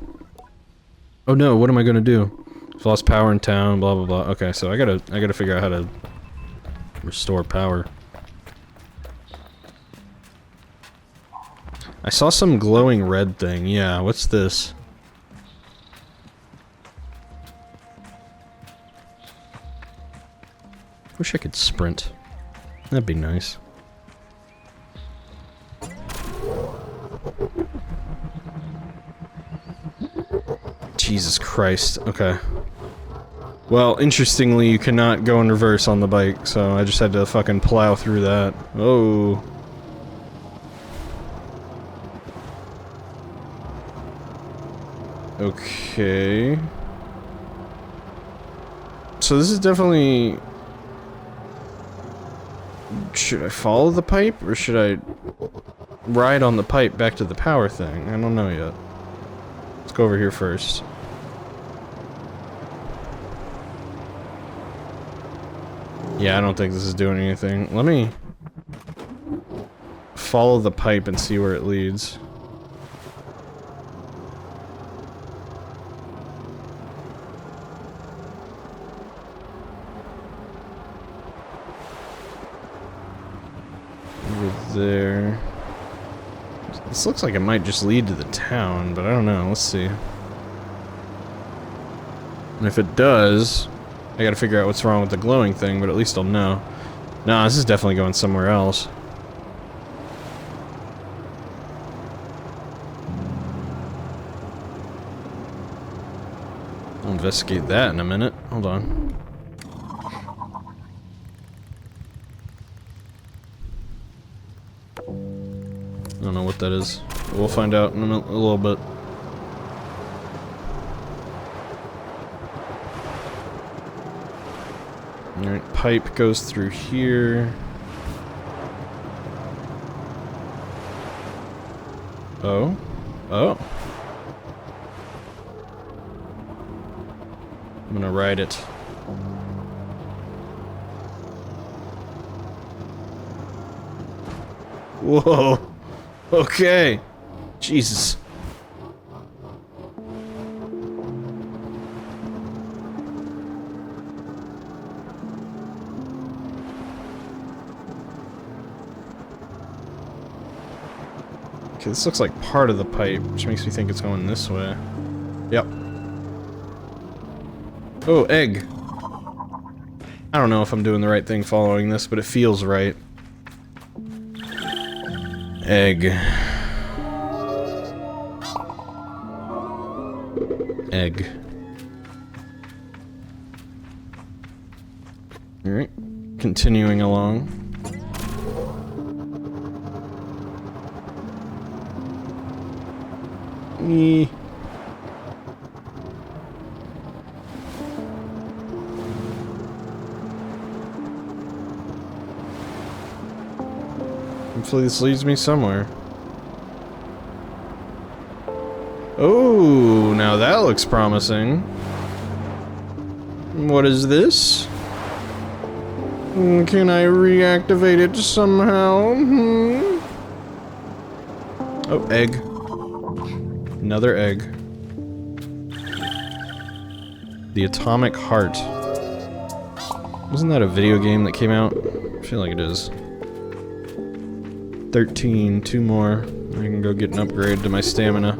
Oh no, what am I gonna do? Lost power in town, blah blah blah. Okay, so I gotta figure out how to restore power. I saw some glowing red thing. Yeah, what's this? Wish I could sprint. That'd be nice. Jesus Christ. Okay. Well, interestingly, you cannot go in reverse on the bike, so I just had to fucking plow through that. Oh. Okay. So this is definitely... Should I follow the pipe, or should I ride on the pipe back to the power thing? I don't know yet. Let's go over here first. Yeah, I don't think this is doing anything. Let me follow the pipe and see where it leads. Over there. This looks like it might just lead to the town, but I don't know. Let's see. And if it does, I gotta figure out what's wrong with the glowing thing, but at least I'll know. Nah, this is definitely going somewhere else. I'll investigate that in a minute. Hold on. I don't know what that is. We'll find out in a little bit. Alright, pipe goes through here. Oh? Oh. I'm gonna ride it. Whoa. Okay. Jesus. Okay, this looks like part of the pipe, which makes me think it's going this way. Yep. Oh, egg. I don't know if I'm doing the right thing following this, but it feels right. Egg. Egg. Alright. Continuing along. Me. Hopefully this leads me somewhere. Oh, now that looks promising. What is this? Can I reactivate it somehow? Oh, egg. Another egg. The Atomic Heart. Wasn't that a video game that came out? I feel like it is. 13, 2 more. I can go get an upgrade to my stamina.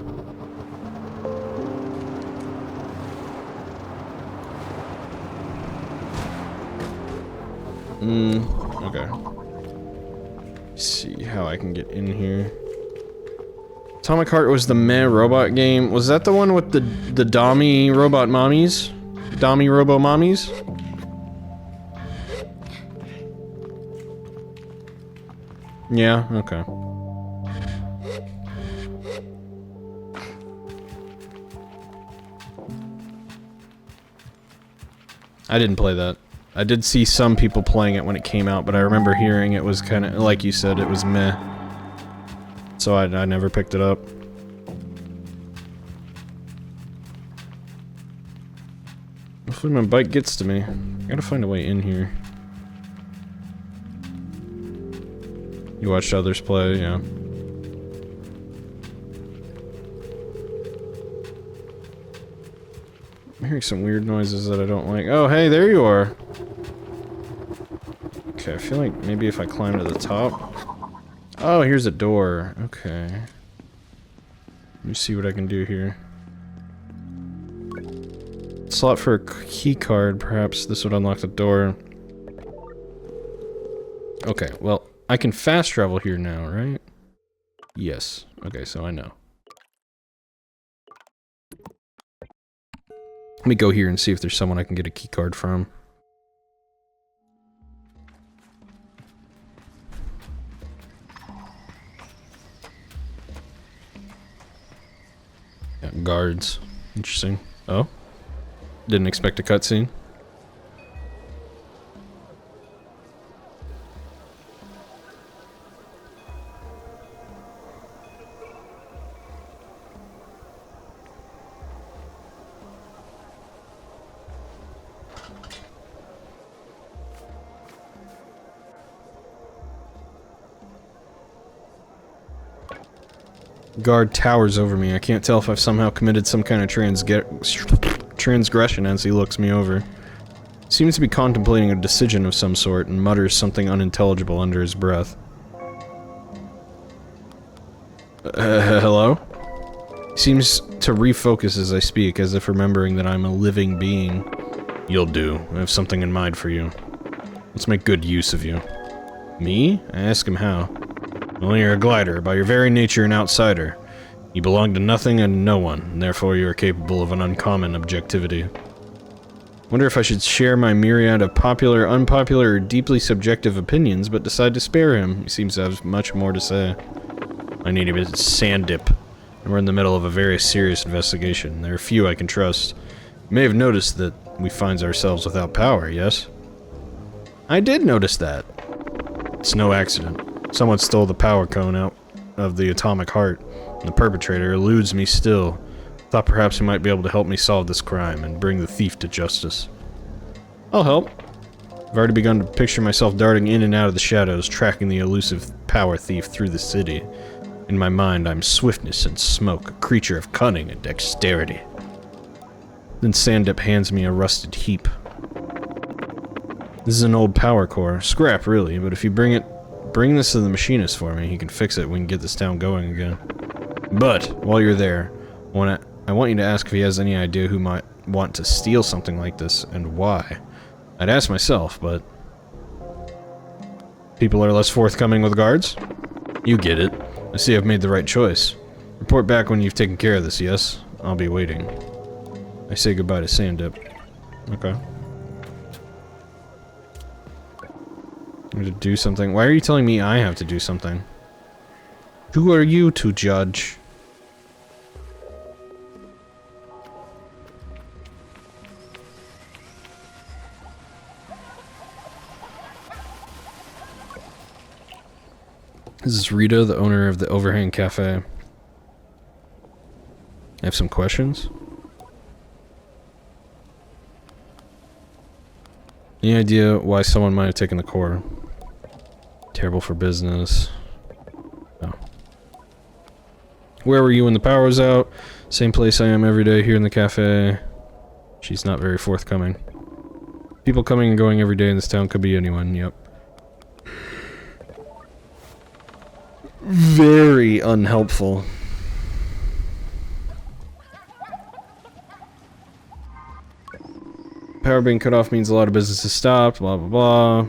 Okay. Let's see how I can get in here. Atomic Heart was the meh robot game. Was that the one with the Dommy robot mommies? Dommy robo mommies? Yeah, okay. I didn't play that. I did see some people playing it when it came out, but I remember hearing it was kind of, like you said, it was meh. So I never picked it up. Hopefully my bike gets to me. I gotta find a way in here. You watched others play, yeah. I'm hearing some weird noises that I don't like. Oh, hey, there you are! Okay, I feel like maybe if I climb to the top... Oh, here's a door. Okay. Let me see what I can do here. Slot for a key card, perhaps this would unlock the door. Okay, well, I can fast travel here now, right? Yes. Okay, so I know. Let me go here and see if there's someone I can get a key card from. Yeah, guards. Interesting. Oh? Didn't expect a cutscene. Guard towers over me. I can't tell if I've somehow committed some kind of transgression as he looks me over. Seems to be contemplating a decision of some sort and mutters something unintelligible under his breath. Hello? Seems to refocus as I speak, as if remembering that I'm a living being. You'll do. I have something in mind for you. Let's make good use of you. Me? I ask him how. Well, you're a glider, by your very nature an outsider. You belong to nothing and no one, and therefore you are capable of an uncommon objectivity. Wonder if I should share my myriad of popular, unpopular, or deeply subjective opinions, but decide to spare him. He seems to have much more to say. I need a sand dip, and we're in the middle of a very serious investigation. There are few I can trust. You may have noticed that we find ourselves without power, yes? I did notice that. It's no accident. Someone stole the power cone out of the atomic heart, and the perpetrator eludes me still. Thought perhaps he might be able to help me solve this crime and bring the thief to justice. I'll help. I've already begun to picture myself darting in and out of the shadows, tracking the elusive power thief through the city. In my mind, I'm swiftness and smoke, a creature of cunning and dexterity. Then Sandip hands me a rusted heap. This is an old power core. Scrap, really, but if you bring this to the machinist for me, he can fix it. We can get this town going again. But, while you're there, I want you to ask if he has any idea who might want to steal something like this, and why. I'd ask myself, but... People are less forthcoming with guards? You get it. I see I've made the right choice. Report back when you've taken care of this, yes? I'll be waiting. I say goodbye to Sandip. Okay. I have to do something. Why are you telling me I have to do something? Who are you to judge? This is Rita, the owner of the Overhang Cafe. I have some questions. Any idea why someone might have taken the core? Terrible for business. Oh. Where were you when the power was out? Same place I am every day here in the cafe. She's not very forthcoming. People coming and going every day in this town could be anyone, yep. Very unhelpful. Power being cut off means a lot of businesses stopped, blah blah blah.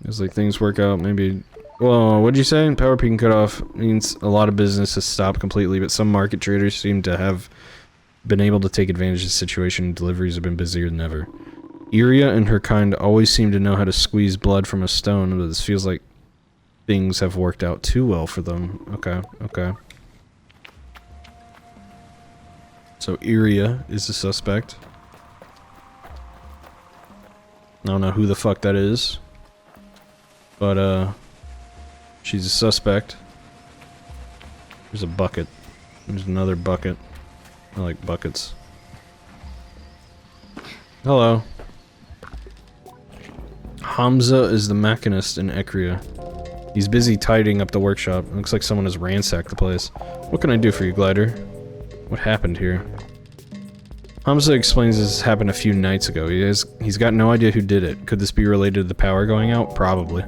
It's like things work out, maybe... Well, what'd you say? Power being cut off means a lot of businesses stopped completely, but some market traders seem to have been able to take advantage of the situation. Deliveries have been busier than ever. Iria and her kind always seem to know how to squeeze blood from a stone, but this feels like things have worked out too well for them. Okay, okay. So Iria is the suspect. I don't know who the fuck that is. But, she's a suspect. There's a bucket. There's another bucket. I like buckets. Hello. Hamza is the machinist in Ekria. He's busy tidying up the workshop. It looks like someone has ransacked the place. What can I do for you, Glider? What happened here? Hamza explains this happened a few nights ago. He's got no idea who did it. Could this be related to the power going out? Probably.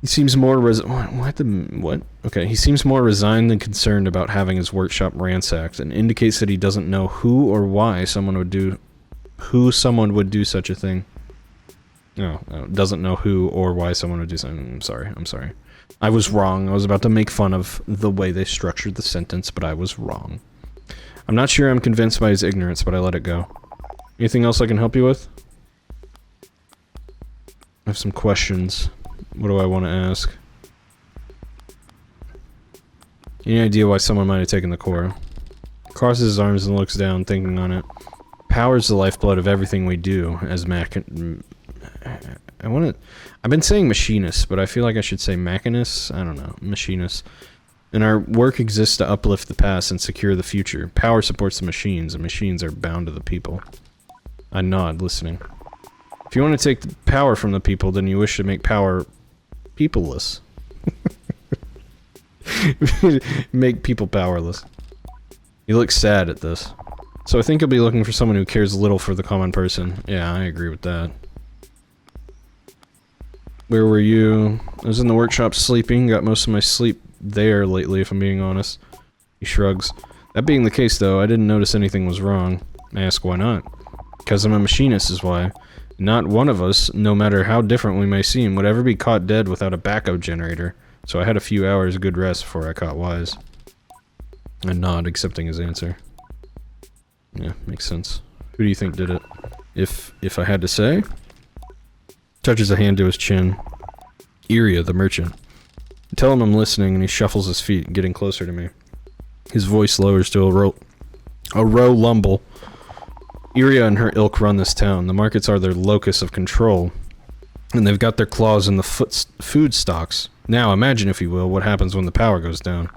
He seems more what? Okay, he seems more resigned than concerned about having his workshop ransacked, and indicates that he doesn't know who or why someone would do such a thing. No, no, doesn't know who or why someone would do something. I'm sorry. I was wrong. I was about to make fun of the way they structured the sentence, but I was wrong. I'm not sure I'm convinced by his ignorance, but I let it go. Anything else I can help you with? I have some questions. What do I want to ask? Any idea why someone might have taken the core? Crosses his arms and looks down, thinking on it. Power is the lifeblood of everything we do, as I've been saying machinists, but I feel like I should say machinists. I don't know. Machinists. And our work exists to uplift the past and secure the future. Power supports the machines, and machines are bound to the people. I nod, listening. If you want to take the power from the people, then you wish to make power peopleless. Make people powerless. You look sad at this. So I think you'll be looking for someone who cares little for the common person. Yeah, I agree with that. Where were you? I was in the workshop sleeping. Got most of my sleep there lately, if I'm being honest. He shrugs. That being the case, though, I didn't notice anything was wrong. I ask why not. Because I'm a machinist is why. Not one of us, no matter how different we may seem, would ever be caught dead without a backup generator. So I had a few hours of good rest before I caught wise. I nod, accepting his answer. Yeah, makes sense. Who do you think did it? If I had to say? Touches a hand to his chin. Iria, the merchant. I tell him I'm listening, and he shuffles his feet, getting closer to me. His voice lowers to a low lumble. Iria and her ilk run this town. The markets are their locus of control, and they've got their claws in the food stocks. Now, imagine, if you will, what happens when the power goes down.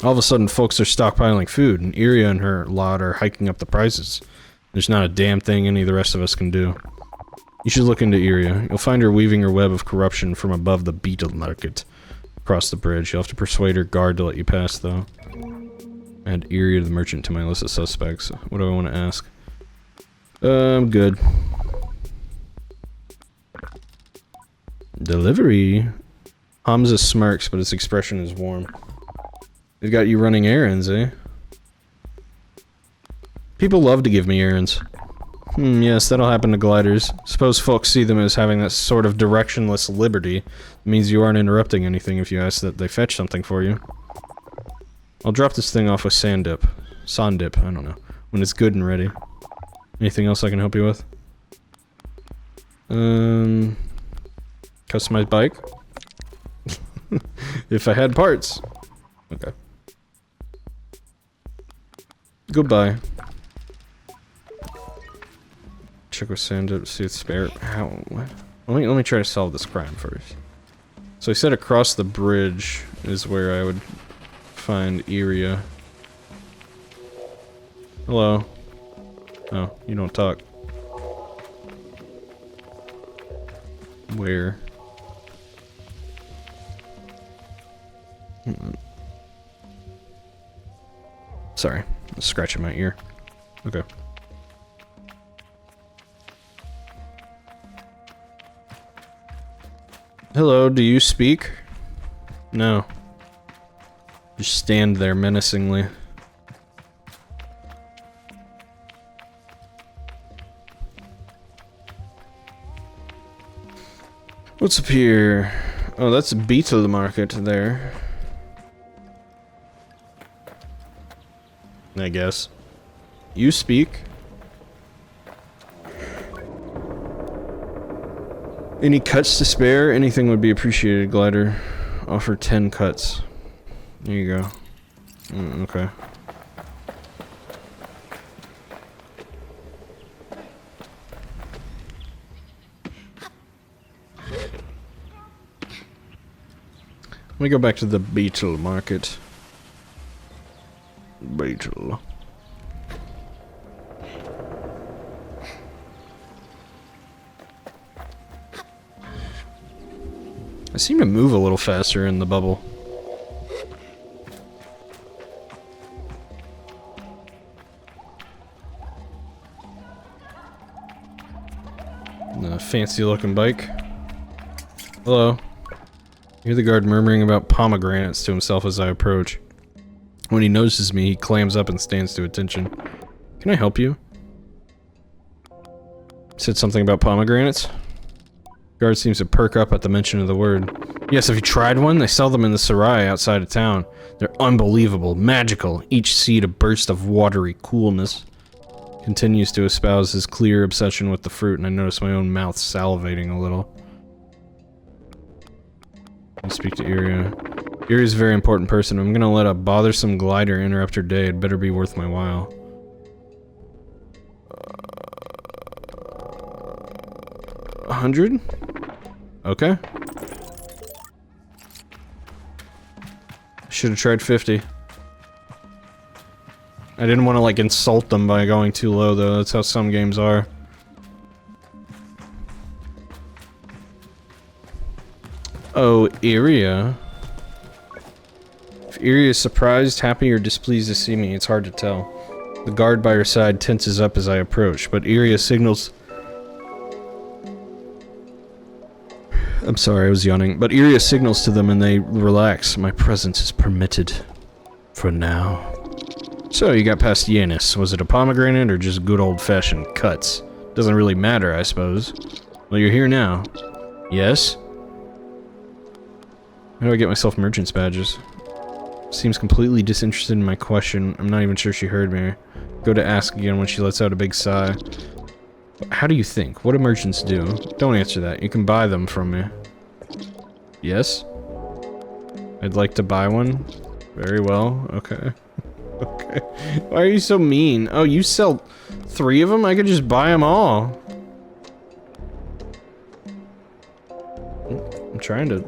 All of a sudden, folks are stockpiling food, and Iria and her lot are hiking up the prices. There's not a damn thing any of the rest of us can do. You should look into Iria. You'll find her weaving her web of corruption from above the beetle market. Across the bridge. You'll have to persuade her guard to let you pass, though. Add Iria the merchant to my list of suspects. What do I want to ask? I'm good. Delivery. Hamza smirks, but his expression is warm. They've got you running errands, eh? People love to give me errands. Yes, that'll happen to gliders. Suppose folks see them as having that sort of directionless liberty. It means you aren't interrupting anything if you ask that they fetch something for you. I'll drop this thing off with Sandip, I don't know. When it's good and ready. Anything else I can help you with? Customized bike? If I had parts. Okay. Goodbye. Check with Sandip, see if spare. How? What? Let me try to solve this crime first. So he said across the bridge is where I would find Iria. Hello. Oh, you don't talk. Where? Sorry, I'm scratching my ear. Okay. Hello, do you speak? No. Just stand there menacingly. What's up here? Oh, that's a beetle market there. I guess. You speak? Any cuts to spare? Anything would be appreciated, Glider. Offer 10 cuts. There you go. Okay. Let me go back to the beetle market. Beetle. I seem to move a little faster in the bubble. A fancy looking bike. Hello. I hear the guard murmuring about pomegranates to himself as I approach. When he notices me, he clams up and stands to attention. Can I help you? Said something about pomegranates? Guard seems to perk up at the mention of the word. Yes, have you tried one? They sell them in the Sarai outside of town. They're unbelievable, magical, each seed a burst of watery coolness. Continues to espouse his clear obsession with the fruit, and I notice my own mouth salivating a little. I speak to Iria. Iria's a very important person. I'm gonna let a bothersome glider interrupt her day. It better be worth my while. 100? Okay. Should have tried 50. I didn't want to, like, insult them by going too low, though. That's how some games are. Oh, Iria. If Iria is surprised, happy, or displeased to see me, it's hard to tell. The guard by her side tenses up as I approach, but Iria signals... I'm sorry, I was yawning. But Iria signals to them and they relax. My presence is permitted. For now. So, you got past Yanis. Was it a pomegranate or just good old-fashioned cuts? Doesn't really matter, I suppose. Well, you're here now. Yes? How do I get myself merchant's badges? Seems completely disinterested in my question. I'm not even sure she heard me. Go to ask again when she lets out a big sigh. How do you think? What do merchants do? Don't answer that. You can buy them from me. Yes? I'd like to buy one. Very well. Okay. Okay. Why are you so mean? Oh, you sell 3 of them? I could just buy them all. I'm trying to...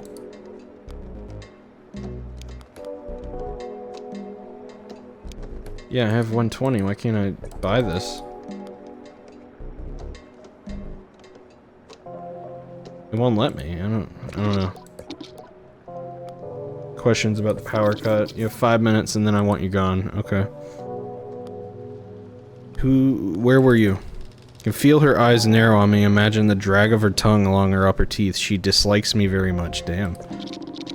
Yeah, I have 120. Why can't I buy this? It won't let me. I don't know. Questions about the power cut. You have 5 minutes and then I want you gone. Okay. Where were you? I can feel her eyes narrow on me. Imagine the drag of her tongue along her upper teeth. She dislikes me very much. Damn.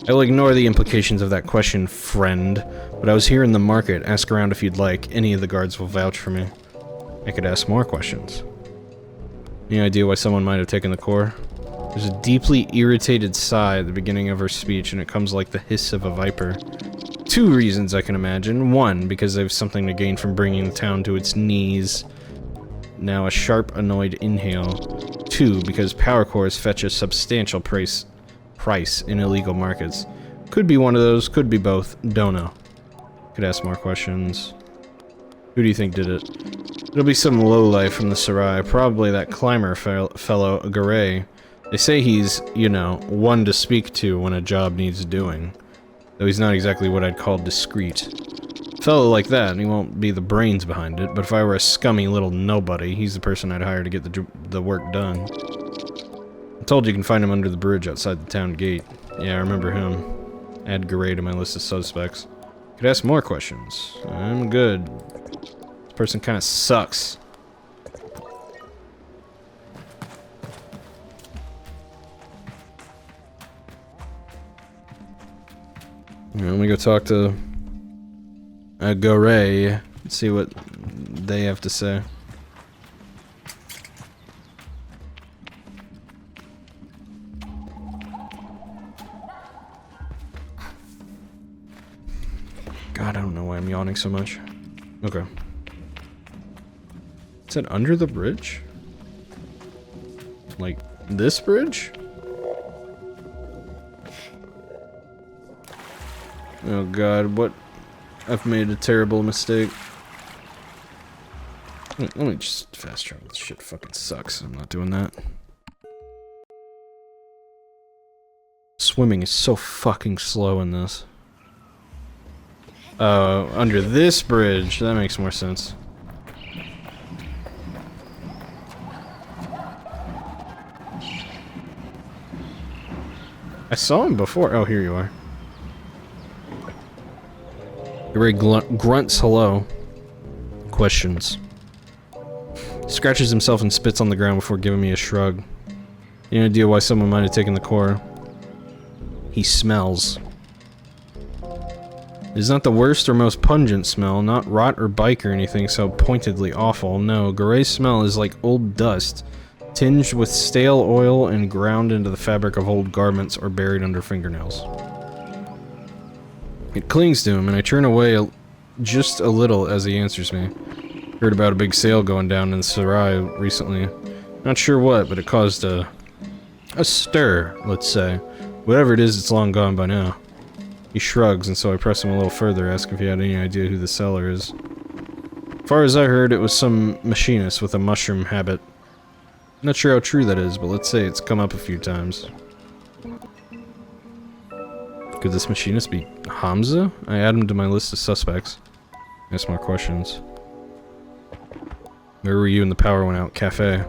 I will ignore the implications of that question, friend. But I was here in the market. Ask around if you'd like. Any of the guards will vouch for me. I could ask more questions. Any idea why someone might have taken the core? There's a deeply irritated sigh at the beginning of her speech, and it comes like the hiss of a viper. 2 reasons I can imagine. 1, because they have something to gain from bringing the town to its knees. Now a sharp, annoyed inhale. 2, because power cores fetch a substantial price in illegal markets. Could be one of those, could be both. Don't know. Could ask more questions. Who do you think did it? It'll be some lowlife from the Sarai. Probably that climber fellow, Garay. They say he's, you know, one to speak to when a job needs doing. Though he's not exactly what I'd call discreet. A fellow like that, he won't be the brains behind it, but if I were a scummy little nobody, he's the person I'd hire to get the work done. I'm told you can find him under the bridge outside the town gate. Yeah, I remember him. Add Garay to my list of suspects. Could ask more questions. I'm good. This person kinda sucks. Let me go talk to Garay and see what they have to say. God, I don't know why I'm yawning so much. Okay. Is it under the bridge? Like, this bridge? Oh god, what? I've made a terrible mistake. Let me just fast travel. This shit fucking sucks. I'm not doing that. Swimming is so fucking slow in this. Oh, under this bridge. That makes more sense. I saw him before. Oh, here you are. Garay grunts hello. Questions. Scratches himself and spits on the ground before giving me a shrug. Any idea why someone might have taken the core? He smells. It's not the worst or most pungent smell, not rot or bike or anything so pointedly awful. No, Garay's smell is like old dust. tinged with stale oil and ground into the fabric of old garments or buried under fingernails. It clings to him, and I turn away just a little as he answers me. Heard about a big sale going down in Sarai recently. Not sure what, but it caused a stir, let's say. Whatever it is, it's long gone by now. He shrugs, and so I press him a little further, ask if he had any idea who the seller is. As far as I heard, it was some machinist with a mushroom habit. Not sure how true that is, but let's say it's come up a few times. Could this machinist be Hamza? I add him to my list of suspects. Ask more questions. Where were you when the power went out? Cafe.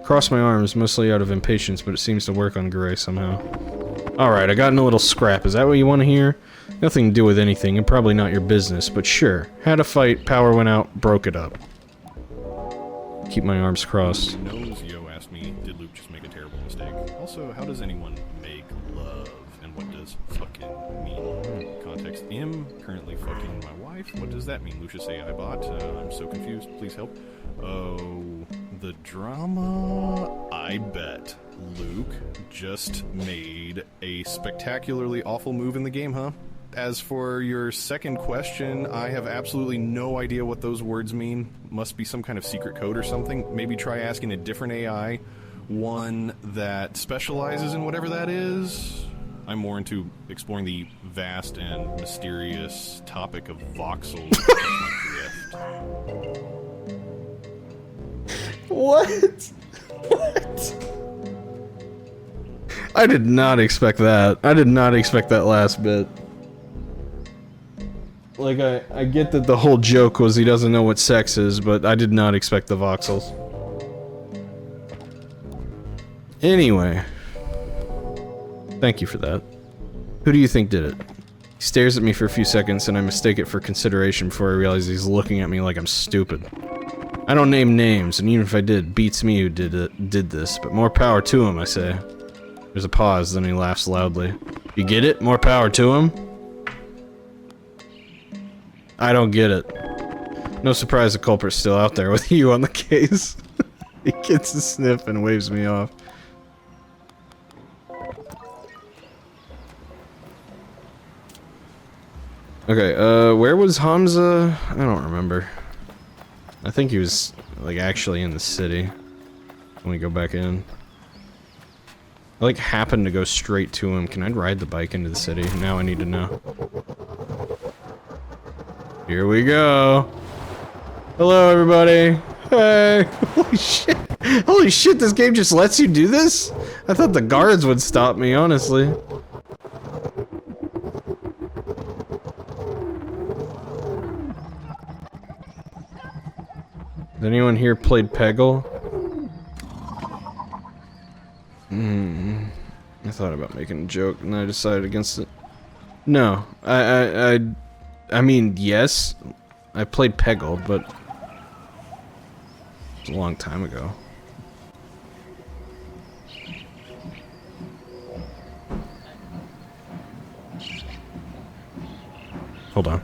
Cross my arms, mostly out of impatience, but it seems to work on Gray somehow. Alright, I got in a little scrap. Is that what you want to hear? Nothing to do with anything, and probably not your business, but sure. Had a fight, power went out, broke it up. Keep my arms crossed. Yo asked me, did Luke just make a terrible mistake? Also, how does anyone make love? And what does fucking mean? Context, am currently fucking my wife? What does that mean? Lucius say I bought? I'm so confused. Please help. Oh, the drama? I bet Luke just made a spectacularly awful move in the game, huh? As for your second question, I have absolutely no idea what those words mean. Must be some kind of secret code or something. Maybe try asking a different AI, one that specializes in whatever that is. I'm more into exploring the vast and mysterious topic of voxels. What? What? I did not expect that. I did not expect that last bit. Like, I get that the whole joke was he doesn't know what sex is, but I did not expect the voxels. Anyway. Thank you for that. Who do you think did it? He stares at me for a few seconds, and I mistake it for consideration before I realize he's looking at me like I'm stupid. I don't name names, and even if I did, beats me who did this, but more power to him, I say. There's a pause, then he laughs loudly. You get it? More power to him? I don't get it. No surprise the culprit's still out there with you on the case. He gets a sniff and waves me off. Okay, where was Hamza? I don't remember. I think he was, like, actually in the city. Let me go back in. I, like, happened to go straight to him. Can I ride the bike into the city? Now I need to know. Here we go. Hello, everybody. Hey. Holy shit. Holy shit, this game just lets you do this? I thought the guards would stop me, honestly. Has anyone here played Peggle? I thought about making a joke and I decided against it. No, I mean, yes, I played Peggle, but it was a long time ago. Hold on.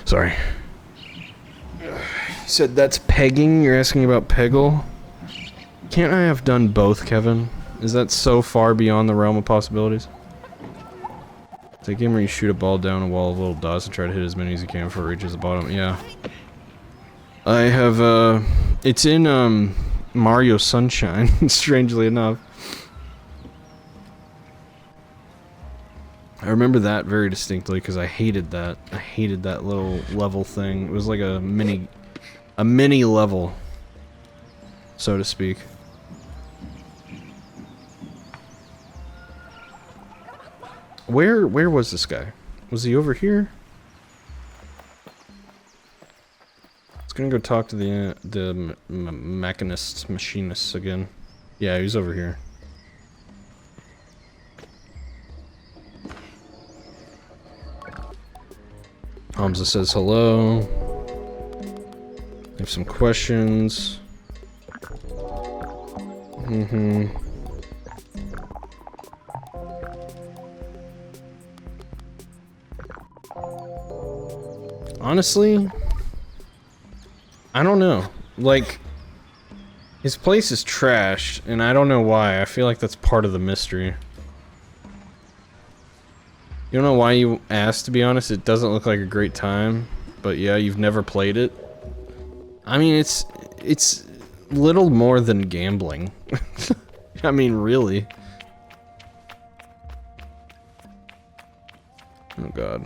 Sorry. You said that's pegging? You're asking about Peggle? Can't I have done both, Kevin? Is that so far beyond the realm of possibilities? It's a game where you shoot a ball down a wall of little dots and try to hit as many as you can before it reaches the bottom. Yeah. I have, it's in, Mario Sunshine, strangely enough. I remember that very distinctly because I hated that. I hated that little level thing. It was like a mini level, so to speak. Where was this guy? Was he over here? gonna go talk to the machinists again. Yeah, he's over here. Hamza says hello. I have some questions. Honestly, I don't know. Like, his place is trashed, and I don't know why. I feel like that's part of the mystery. You don't know why you asked, to be honest. It doesn't look like a great time, but yeah, you've never played it. I mean, it's little more than gambling. I mean, really. Oh god.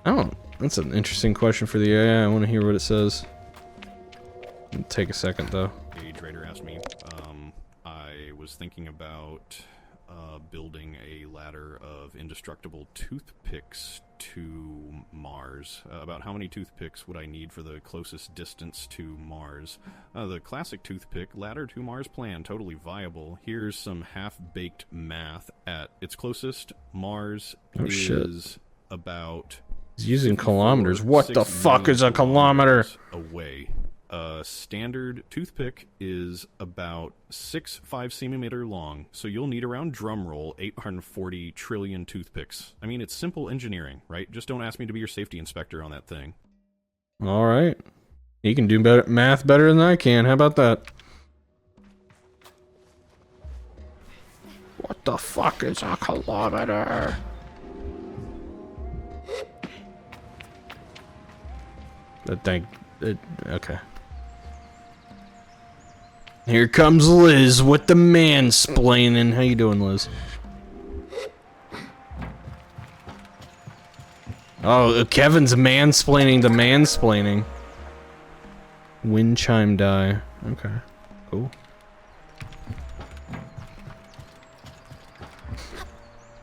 Oh, that's an interesting question for the AI. I want to hear what it says. It'll take a second though. A trader asked me. I was thinking about building a ladder of indestructible toothpicks to Mars. About how many toothpicks would I need for the closest distance to Mars? The classic toothpick ladder to Mars plan, totally viable. Here's some half-baked math. At its closest, Mars is about... He's using kilometers. What the fuck is a kilometer? Away. A standard toothpick is about 5 centimeter long, so you'll need around drumroll 840 trillion toothpicks. I mean, it's simple engineering, right? Just don't ask me to be your safety inspector on that thing. All right, he can do math better than I can. How about that? What the fuck is a kilometer? Okay. Here comes Liz with the mansplaining. How you doing, Liz? Oh, Kevin's mansplaining the mansplaining. Wind chime die. Okay. Cool.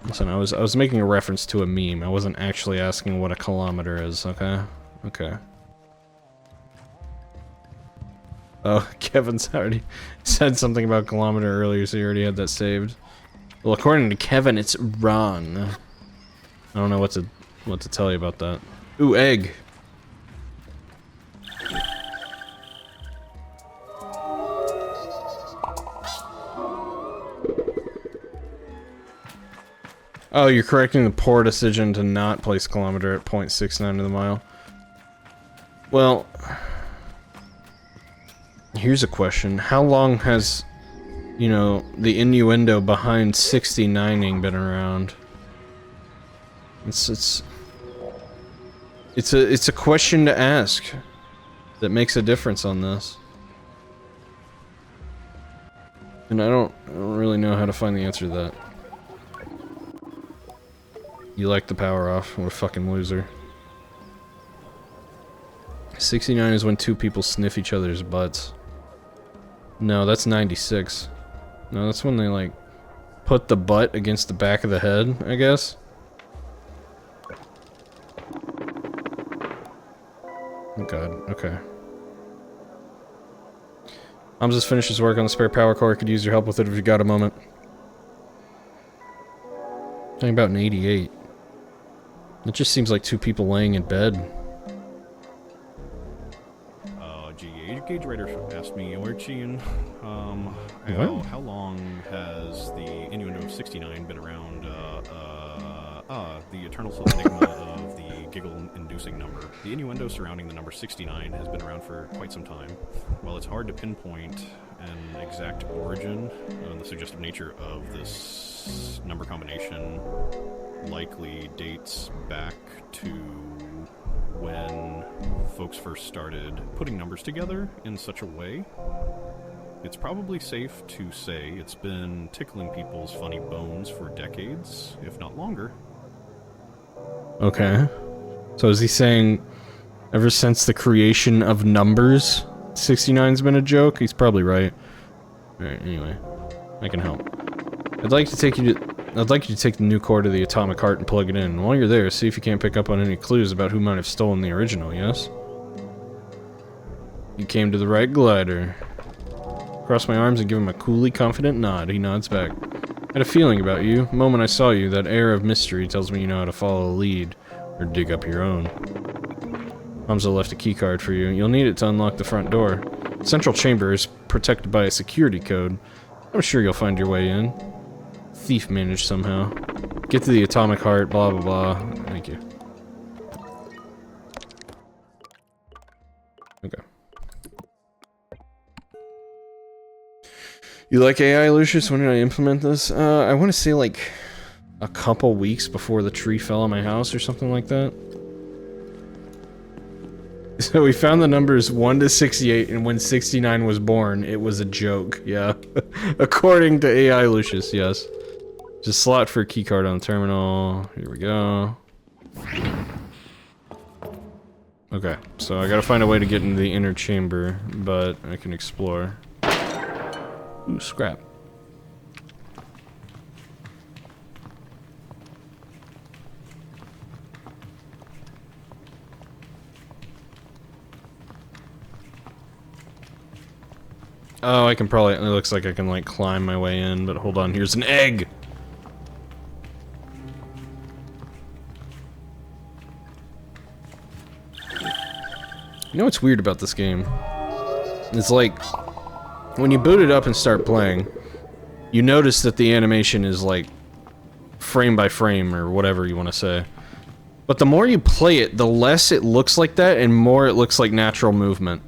Listen, I was making a reference to a meme. I wasn't actually asking what a kilometer is, okay? Okay. Oh, Kevin's already said something about kilometer earlier, so you already had that saved. Well, according to Kevin, it's wrong. I don't know what to tell you about that. Ooh, egg. Oh, you're correcting the poor decision to not place kilometer at 0.69 to the mile. Well... Here's a question. How long has, you know, the innuendo behind 69ing been around? It's a question to ask that makes a difference on this. And I don't really know how to find the answer to that. You like the power off. What a fucking loser. 69 is when two people sniff each other's butts. No, that's 96. No, that's when they, like, put the butt against the back of the head, I guess. Oh god, okay. Just finished his work on the spare power core. Could use your help with it if you got a moment. Talking about an 88. It just seems like two people laying in bed. Gauge Raider asked me, Orchian, how long has the innuendo of 69 been around, the eternal enigma of the giggle-inducing number. The innuendo surrounding the number 69 has been around for quite some time. While it's hard to pinpoint an exact origin, the suggestive nature of this number combination likely dates back to when folks first started putting numbers together in such a way. It's probably safe to say it's been tickling people's funny bones for decades, if not longer. Okay. So is he saying ever since the creation of numbers, 69's been a joke? He's probably right. Alright, anyway. I can help. I'd like you to take the new core to the atomic heart and plug it in. And while you're there, see if you can't pick up on any clues about who might have stolen the original, yes? You came to the right glider. Cross my arms and give him a coolly confident nod. He nods back. I had a feeling about you. The moment I saw you, that air of mystery tells me you know how to follow a lead. Or dig up your own. Hamza left a keycard for you. You'll need it to unlock the front door. The central chamber is protected by a security code. I'm sure you'll find your way in. Thief managed somehow. Get to the atomic heart, blah blah blah. Thank you. Okay. You like AI, Lucius? When did I implement this? I want to say like a couple weeks before the tree fell on my house or something like that. So we found the numbers 1 to 68, and when 69 was born, it was a joke, yeah. According to AI Lucius, yes. Just slot for a keycard on the terminal. Here we go. Okay, so I gotta find a way to get into the inner chamber, but I can explore. Ooh, scrap. Oh, I can probably, it looks like I can like climb my way in, but hold on, here's an egg! You know what's weird about this game? It's like, when you boot it up and start playing, you notice that the animation is like, frame by frame, or whatever you want to say. But the more you play it, the less it looks like that, and more it looks like natural movement.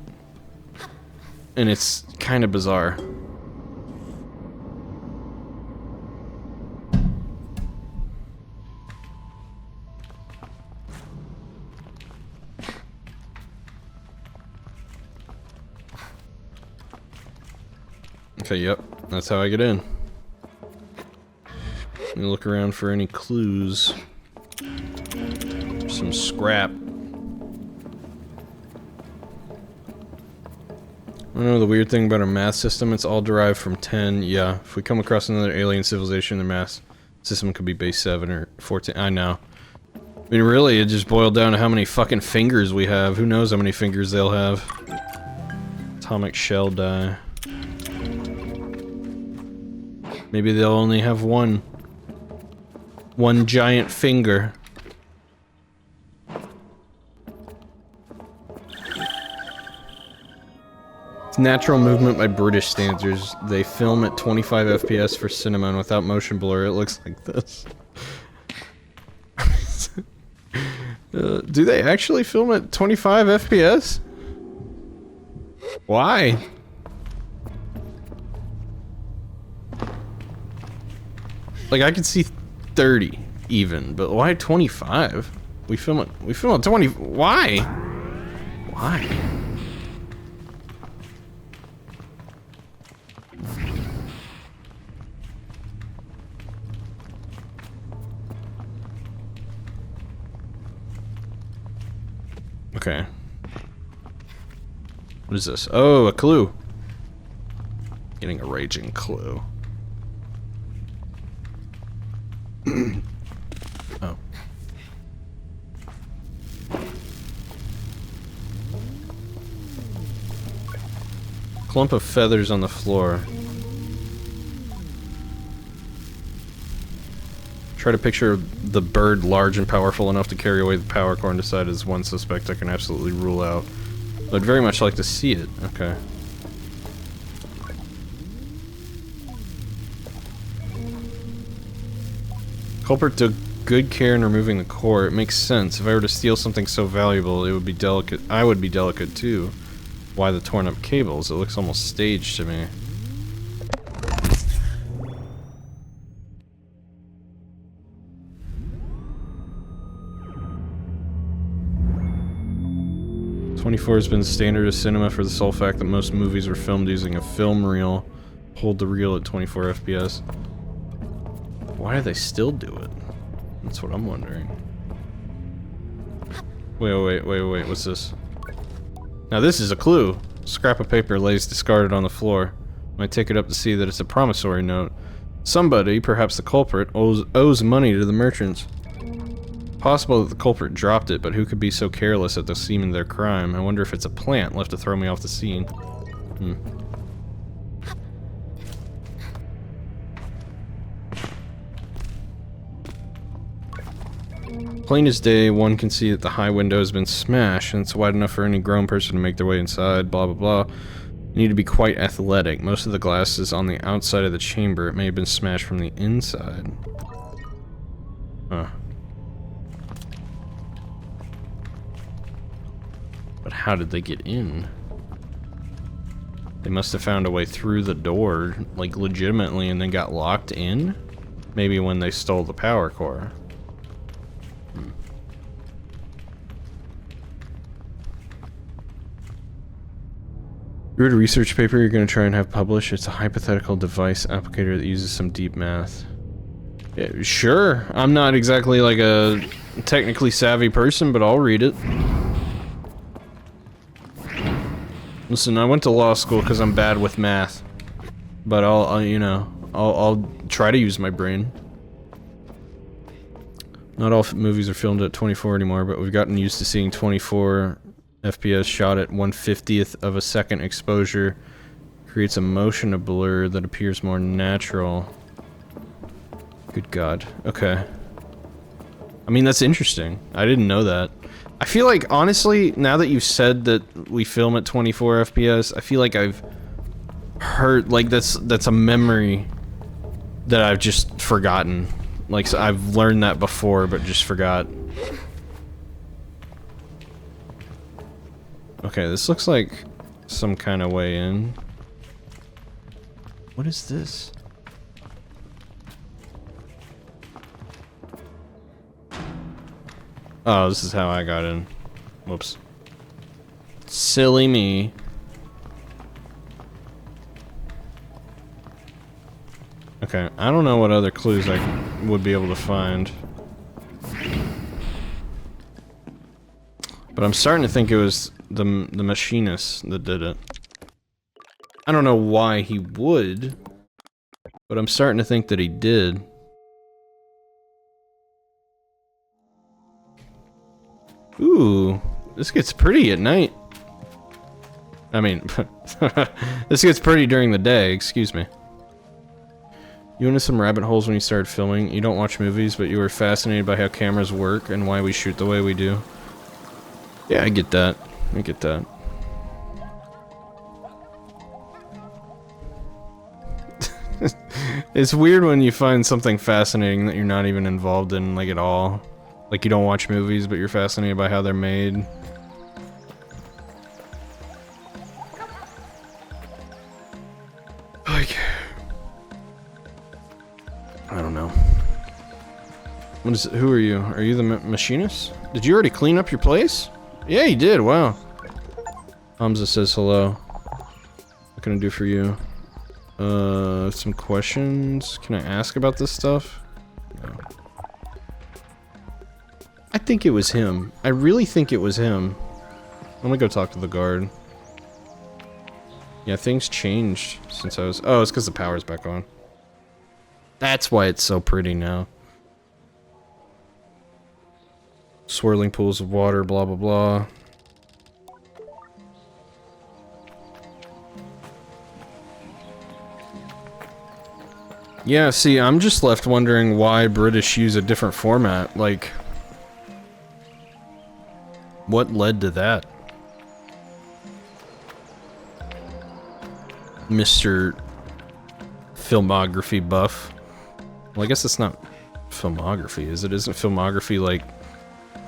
And it's kind of bizarre. Okay, yep, that's how I get in. Let me look around for any clues. Some scrap. I know the weird thing about our math system, it's all derived from 10. Yeah, if we come across another alien civilization, their math system could be base 7 or 14. I know. I mean, really, it just boiled down to how many fucking fingers we have. Who knows how many fingers they'll have. Atomic shell die. Maybe they'll only have one. One giant finger. Natural movement by British standards. They film at 25 FPS for cinema, and without motion blur, it looks like this. Do they actually film at 25 FPS? Why? Like, I could see 30 even, but why 25? We film at 20. Why? Why? Okay. What is this? Oh, a clue. Getting a raging clue. Oh. Clump of feathers on the floor. Try to picture the bird large and powerful enough to carry away the power core and decide as one suspect I can absolutely rule out. I'd very much like to see it. Okay. Culprit took good care in removing the core. It makes sense. If I were to steal something so valuable, it would be delicate. I would be delicate too. Why the torn up cables? It looks almost staged to me. '24 has been standard as cinema for the sole fact that most movies were filmed using a film reel. Hold the reel at 24 FPS. Why do they still do it? That's what I'm wondering. Wait, what's this? Now this is a clue. Scrap of paper lays discarded on the floor. I take it up to see that it's a promissory note. Somebody, perhaps the culprit, owes money to the merchants. Possible that the culprit dropped it, but who could be so careless at the scene of their crime? I wonder if it's a plant left to throw me off the scene. Plain as day, one can see that the high window has been smashed, and it's wide enough for any grown person to make their way inside, blah blah blah. You need to be quite athletic. Most of the glass is on the outside of the chamber. It may have been smashed from the inside. Huh. But how did they get in? They must have found a way through the door, like legitimately, and then got locked in? Maybe when they stole the power core. You read a research paper you're going to try and have published. It's a hypothetical device applicator that uses some deep math. Yeah, sure. I'm not exactly like a technically savvy person, but I'll read it. Listen, I went to law school because I'm bad with math, but I'll try to use my brain. Not all movies are filmed at 24 anymore, but we've gotten used to seeing 24 FPS shot at 1/50th of a second exposure. Creates a motion of blur that appears more natural. Good God. Okay. I mean, that's interesting. I didn't know that. I feel like, honestly, now that you've said that we film at 24 FPS, I feel like I've heard, like, that's a memory that I've just forgotten. Like, so I've learned that before, but just forgot. Okay, this looks like some kind of way in. What is this? Oh, this is how I got in. Whoops. Silly me. Okay, I don't know what other clues I would be able to find. But I'm starting to think it was the machinist that did it. I don't know why he would, but I'm starting to think that he did. Ooh, this gets pretty at night. I mean, this gets pretty during the day, excuse me. You went into some rabbit holes when you started filming. You don't watch movies, but you were fascinated by how cameras work and why we shoot the way we do. Yeah, I get that. I get that. It's weird when you find something fascinating that you're not even involved in, like, at all. Like, you don't watch movies, but you're fascinated by how they're made. Like... I don't know. What is it? Who are you? Are you the machinist? Did you already clean up your place? Yeah, you did. Wow. Hamza says hello. What can I do for you? Some questions. Can I ask about this stuff? No. I think it was him. I really think it was him. I'm gonna go talk to the guard. Yeah, things changed since I was... Oh, it's because the power's back on. That's why it's so pretty now. Swirling pools of water, blah blah blah. Yeah, see, I'm just left wondering why British use a different format. Like, what led to that? Mr. Filmography buff. Well, I guess it's not filmography, is it? Isn't filmography like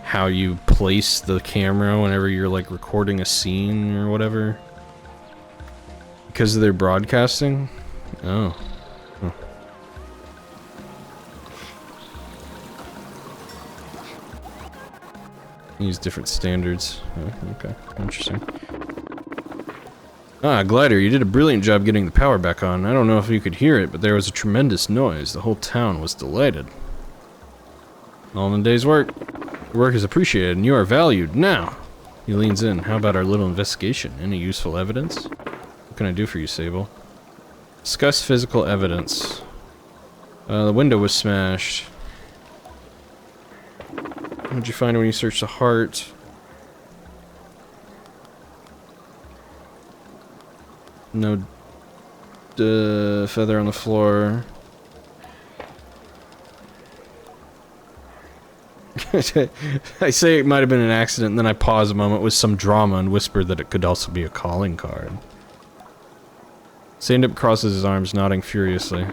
how you place the camera whenever you're like recording a scene or whatever? Because of their broadcasting? Oh. Huh. Use different standards. Oh, okay, interesting. Ah, Glider, you did a brilliant job getting the power back on. I don't know if you could hear it, but there was a tremendous noise. The whole town was delighted. All in a day's work. Your work is appreciated, and you are valued. Now! He leans in. How about our little investigation? Any useful evidence? What can I do for you, Sable? Discuss physical evidence. The window was smashed. What'd you find when you searched the heart? No feather on the floor. I say it might have been an accident, and then I pause a moment with some drama and whisper that it could also be a calling card. Stand-up crosses his arms, nodding furiously.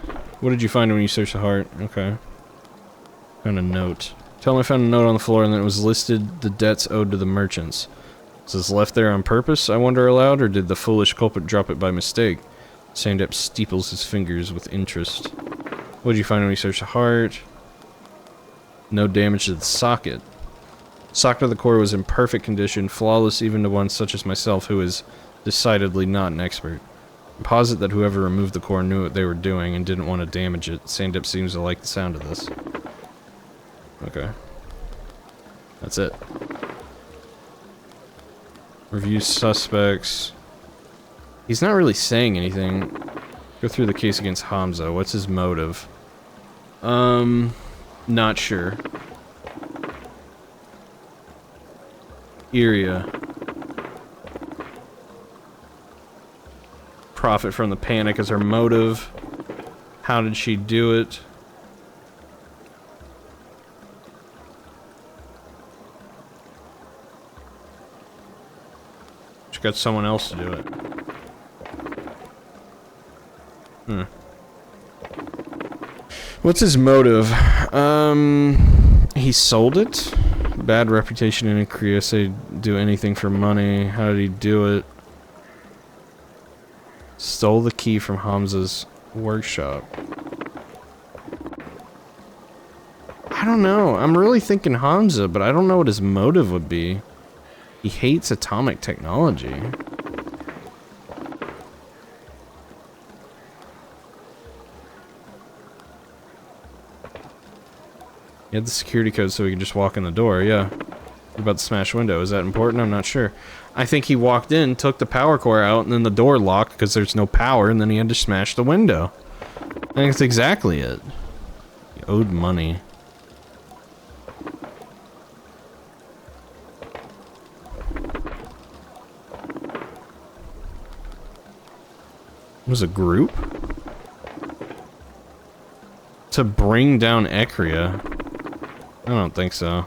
What did you find when you searched the heart? Okay. Found a note. Tell him I found a note on the floor and that it was listed the debts owed to the merchants. Was this left there on purpose, I wonder aloud, or did the foolish culprit drop it by mistake? Stand-up steeples his fingers with interest. What did you find when you searched the heart? No damage to the socket. Socket of the core was in perfect condition, flawless even to one such as myself who is decidedly not an expert. I posit that whoever removed the core knew what they were doing and didn't want to damage it. Stand-up seems to like the sound of this. Okay. That's it. Review suspects. He's not really saying anything. Go through the case against Hamza. What's his motive? Not sure. Iria. Profit from the panic as her motive. How did she do it? She got someone else to do it. What's his motive? He sold it? Bad reputation in Korea, say do anything for money. How did he do it? Stole the key from Hamza's workshop. I don't know. I'm really thinking Hamza, but I don't know what his motive would be. He hates atomic technology. He had the security code so he could just walk in the door, yeah. What about the smashed window? Is that important? I'm not sure. I think he walked in, took the power core out, and then the door locked because there's no power, and then he had to smash the window. I think that's exactly it. He owed money. It was a group? To bring down Ekria? I don't think so.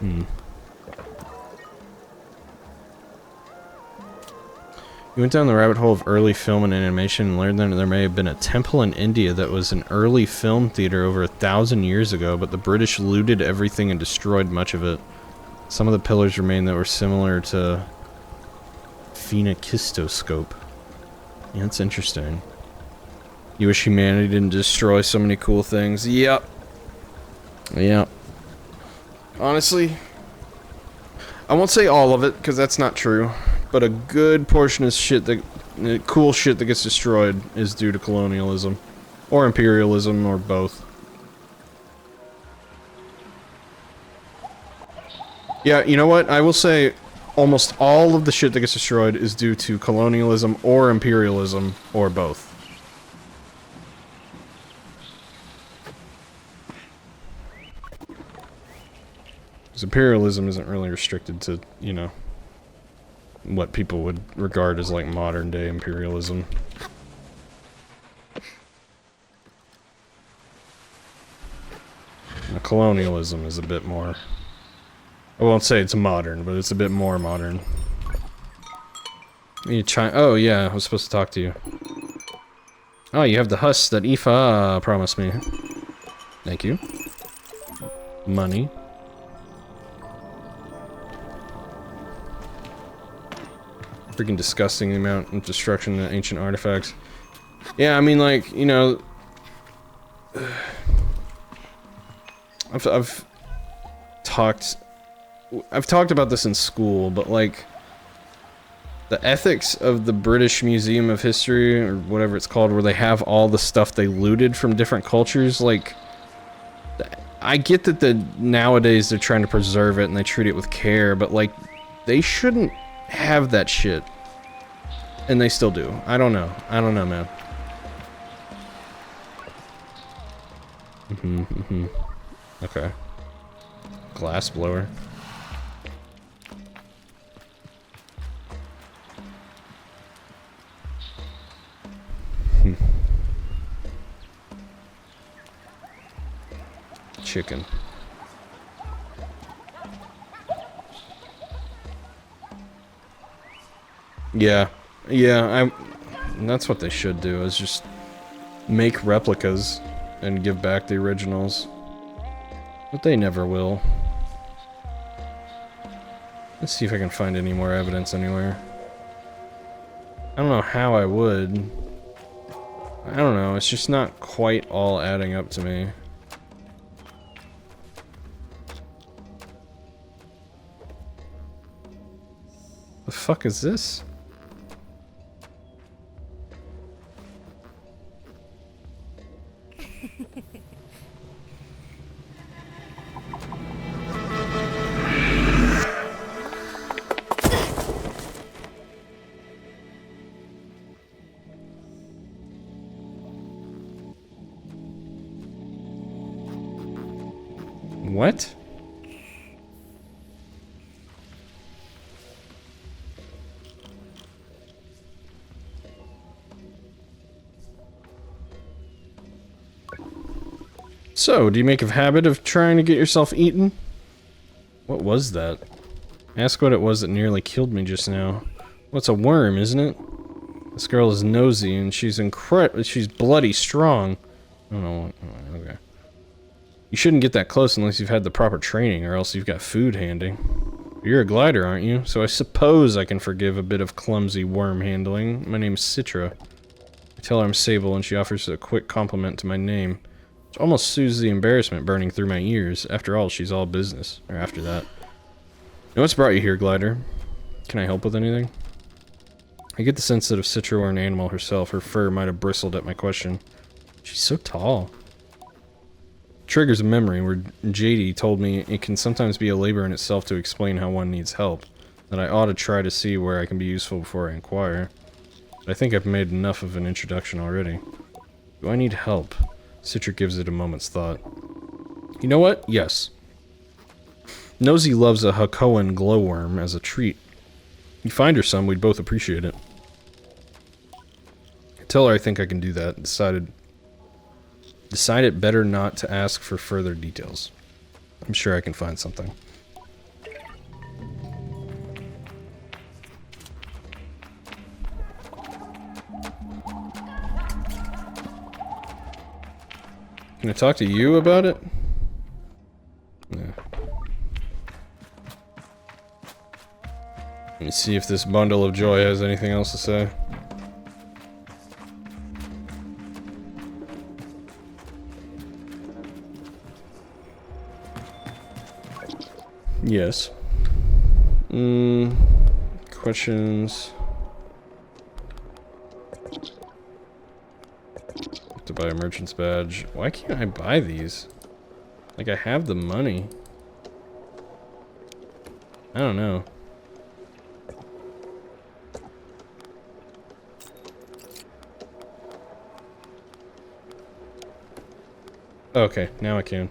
You went down the rabbit hole of early film and animation and learned that there may have been a temple in India that was an early film theater over 1,000 years ago, but the British looted everything and destroyed much of it. Some of the pillars remain that were similar to phenakistoscope. Yeah, that's interesting. You wish humanity didn't destroy so many cool things. Yep. Yep. Honestly, I won't say all of it, because that's not true. But a good portion of shit that... cool shit that gets destroyed is due to colonialism. Or imperialism, or both. Yeah, you know what? I will say almost all of the shit that gets destroyed is due to colonialism or imperialism, or both. Because imperialism isn't really restricted to, you know, what people would regard as like modern day imperialism. Now, colonialism is a bit more... I won't say it's modern, but it's a bit more modern. Oh yeah, I was supposed to talk to you. Oh, you have the husk that Aoife promised me. Thank you. Money. Freaking disgusting the amount of destruction of ancient artifacts. Yeah, I mean, like, you know... I've talked about this in school, but like the ethics of the British Museum of History, or whatever it's called, where they have all the stuff they looted from different cultures, like, I get that nowadays they're trying to preserve it and they treat it with care, but like, they shouldn't have that shit. And they still do. I don't know, man. Okay. Glass blower. Chicken. Yeah. Yeah, that's what they should do, is just make replicas and give back the originals. But they never will. Let's see if I can find any more evidence anywhere. I don't know how I would. I don't know, it's just not quite all adding up to me. The fuck is this? What? So, do you make a habit of trying to get yourself eaten? What was that? Ask what it was that nearly killed me just now. Well, it's a worm, isn't it? This girl is nosy, and she's bloody strong. I don't know. Okay. You shouldn't get that close unless you've had the proper training, or else you've got food handy. You're a glider, aren't you? So I suppose I can forgive a bit of clumsy worm handling. My name's Citra. I tell her I'm Sable, and she offers a quick compliment to my name. It almost soothes the embarrassment burning through my ears. After all, she's all business. Or after that. Now what's brought you here, glider? Can I help with anything? I get the sense that if Citra were an animal herself, her fur might have bristled at my question. She's so tall. Triggers a memory where JD told me it can sometimes be a labor in itself to explain how one needs help, that I ought to try to see where I can be useful before I inquire. But I think I've made enough of an introduction already. Do I need help? Citra gives it a moment's thought. You know what? Yes. Nosy loves a Hakoan glowworm as a treat. You find her some, we'd both appreciate it. Tell her I think I can do that. Decided better not to ask for further details. I'm sure I can find something. Can I talk to you about it? Yeah. Let me see if this bundle of joy has anything else to say. Yes. Questions. To buy a merchant's badge. Why can't I buy these? Like, I have the money. I don't know. Okay, now I can.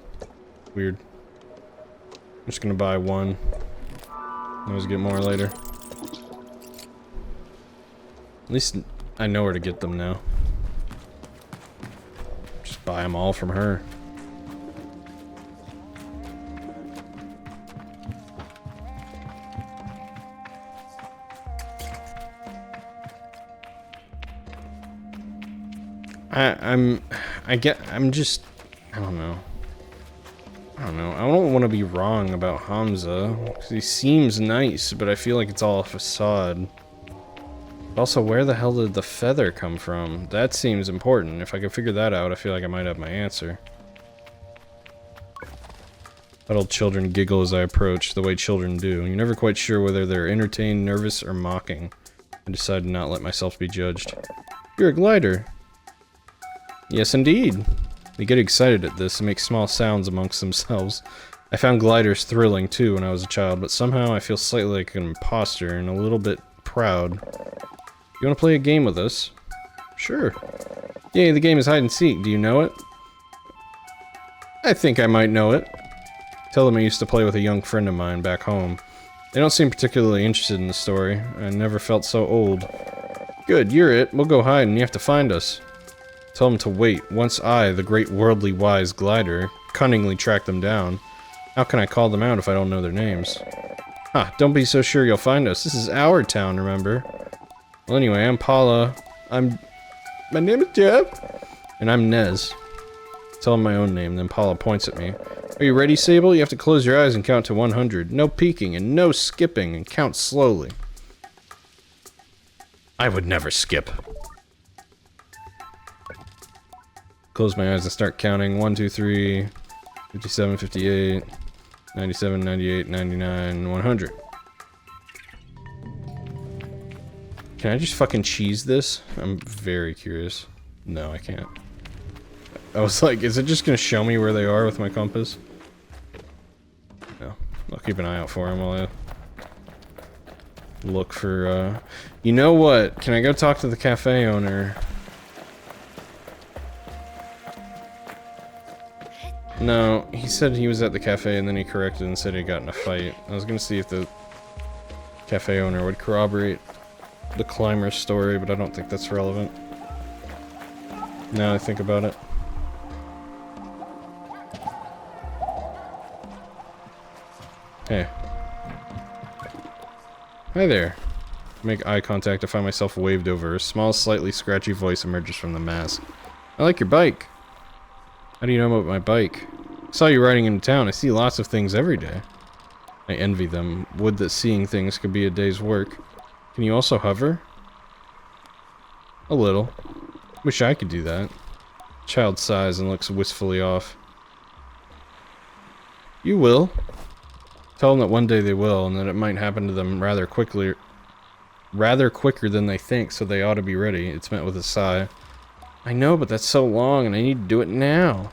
Weird. I'm just gonna buy one. Always get more later. At least I know where to get them now. Just buy them all from her. I don't know. I don't want to be wrong about Hamza, 'cause he seems nice, but I feel like it's all a facade. But also, where the hell did the feather come from? That seems important. If I could figure that out, I feel like I might have my answer. Adult children giggle as I approach, the way children do. You're never quite sure whether they're entertained, nervous, or mocking. I decide to not let myself be judged. You're a glider. Yes, indeed. They get excited at this and make small sounds amongst themselves. I found gliders thrilling too when I was a child, but somehow I feel slightly like an imposter and a little bit proud. You want to play a game with us? Sure. Yay, the game is hide and seek. Do you know it? I think I might know it. Tell them I used to play with a young friend of mine back home. They don't seem particularly interested in the story. I never felt so old. Good, you're it. We'll go hide and you have to find us. Tell them to wait. Once I, the great worldly wise glider, cunningly track them down. How can I call them out if I don't know their names? Ha, don't be so sure you'll find us. This is our town, remember? Well, anyway, I'm Paula. My name is Jeff. And I'm Nez. Tell him my own name, then Paula points at me. Are you ready, Sable? You have to close your eyes and count to 100. No peeking and no skipping, and count slowly. I would never skip. Close my eyes and start counting. 1, 2, 3, 57, 58, 97, 98, 99, 100. Can I just fucking cheese this? I'm very curious. No, I can't. I was like, is it just gonna show me where they are with my compass? No. I'll keep an eye out for them while I look for, You know what? Can I go talk to the cafe owner? No, he said he was at the cafe and then he corrected and said he got in a fight. I was gonna see if the cafe owner would corroborate the climber's story, but I don't think that's relevant. Now I think about it. Hey. Hi there. Make eye contact to find myself waved over. A small, slightly scratchy voice emerges from the mask. I like your bike. How do you know about my bike? I saw you riding into town. I see lots of things every day. I envy them. Would that seeing things could be a day's work. Can you also hover? A little. Wish I could do that. Child sighs and looks wistfully off. You will. Tell them that one day they will, and that it might happen to them rather quicker than they think, so they ought to be ready. It's met with a sigh. I know, but that's so long, and I need to do it now.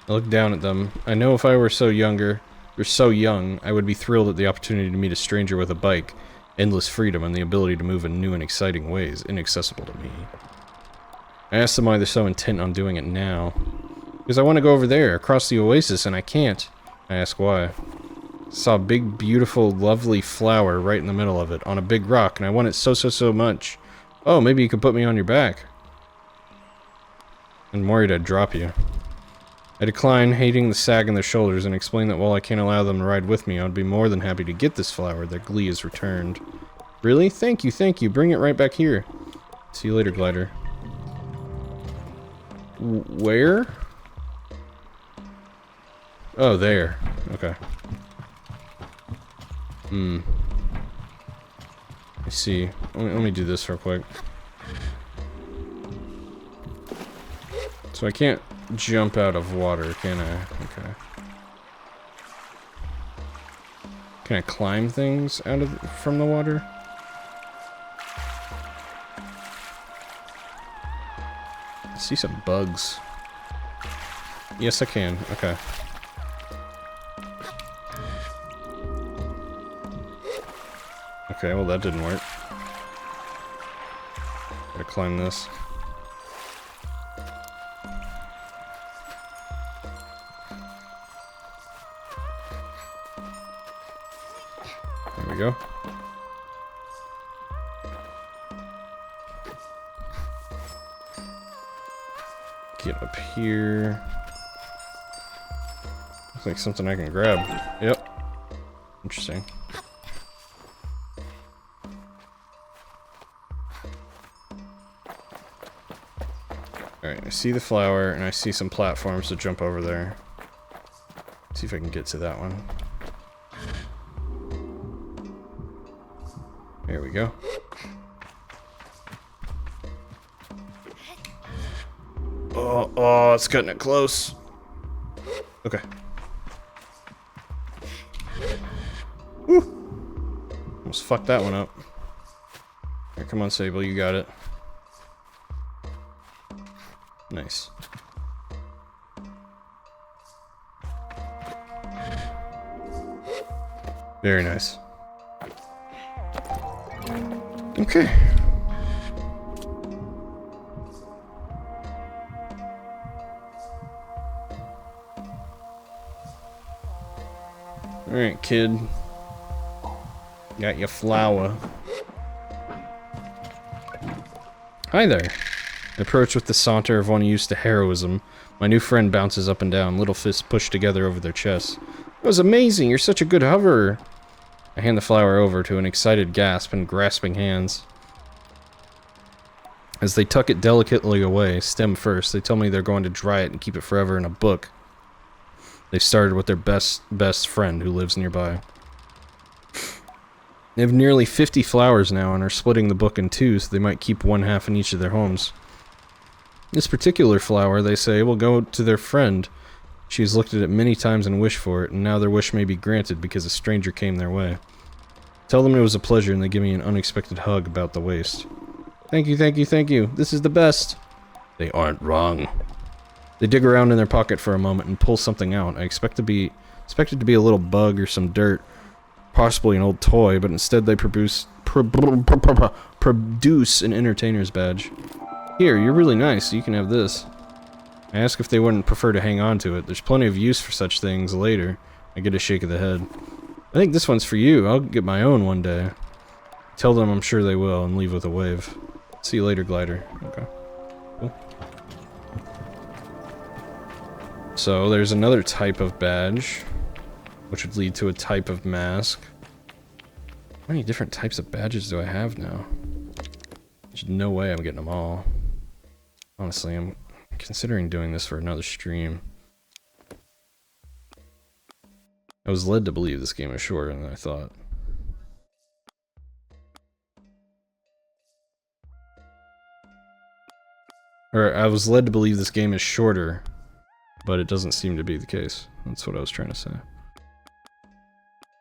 I look down at them. I know if I were so young, I would be thrilled at the opportunity to meet a stranger with a bike, endless freedom, and the ability to move in new and exciting ways, inaccessible to me. I ask them why they're so intent on doing it now. Because I want to go over there, across the oasis, and I can't. I ask why. I saw a big, beautiful, lovely flower right in the middle of it, on a big rock, and I want it so much. Oh, maybe you could put me on your back. I'm worried I'd drop you. I decline, hating the sag in their shoulders, and explain that while I can't allow them to ride with me, I would be more than happy to get this flower. Their glee is returned. Really? Thank you. Bring it right back here. See you later, glider. Where? Oh, there. Okay. I see. Let me do this real quick. So I can't jump out of water, can I? Okay. Can I climb things out of from the water? I see some bugs. Yes, I can. Okay. Okay, well that didn't work. Gotta climb this. There we go. Get up here. Looks like something I can grab. Yep. Interesting. Alright, I see the flower, and I see some platforms to jump over there. Let's see if I can get to that one. There we go. Oh, it's cutting it close. Okay. Woo! Almost fucked that one up. Here, come on, Sable, you got it. Nice. Very nice. Okay. Alright, kid. Got your flower. Hi there. I approach with the saunter of one used to heroism. My new friend bounces up and down, little fists pushed together over their chests. It was amazing, you're such a good hoverer. I hand the flower over to an excited gasp and grasping hands. As they tuck it delicately away, stem first, they tell me they're going to dry it and keep it forever in a book. They started with their best friend who lives nearby. They have nearly 50 flowers now and are splitting the book in two so they might keep one half in each of their homes. This particular flower, they say, will go to their friend. She has looked at it many times and wished for it, and now their wish may be granted because a stranger came their way. Tell them it was a pleasure and they give me an unexpected hug about the waist. Thank you, thank you, thank you. This is the best. They aren't wrong. They dig around in their pocket for a moment and pull something out. I expect it to be a little bug or some dirt, possibly an old toy, but instead they produce an entertainer's badge. Here, you're really nice, so you can have this. I ask if they wouldn't prefer to hang on to it. There's plenty of use for such things later. I get a shake of the head. I think this one's for you. I'll get my own one day. Tell them I'm sure they will and leave with a wave. See you later, Glider. Okay. Cool. So, there's another type of badge, which would lead to a type of mask. How many different types of badges do I have now? There's no way I'm getting them all. Honestly, I'm considering doing this for another stream. I was led to believe this game is shorter than I thought. Or, I was led to believe this game is shorter, but it doesn't seem to be the case. That's what I was trying to say.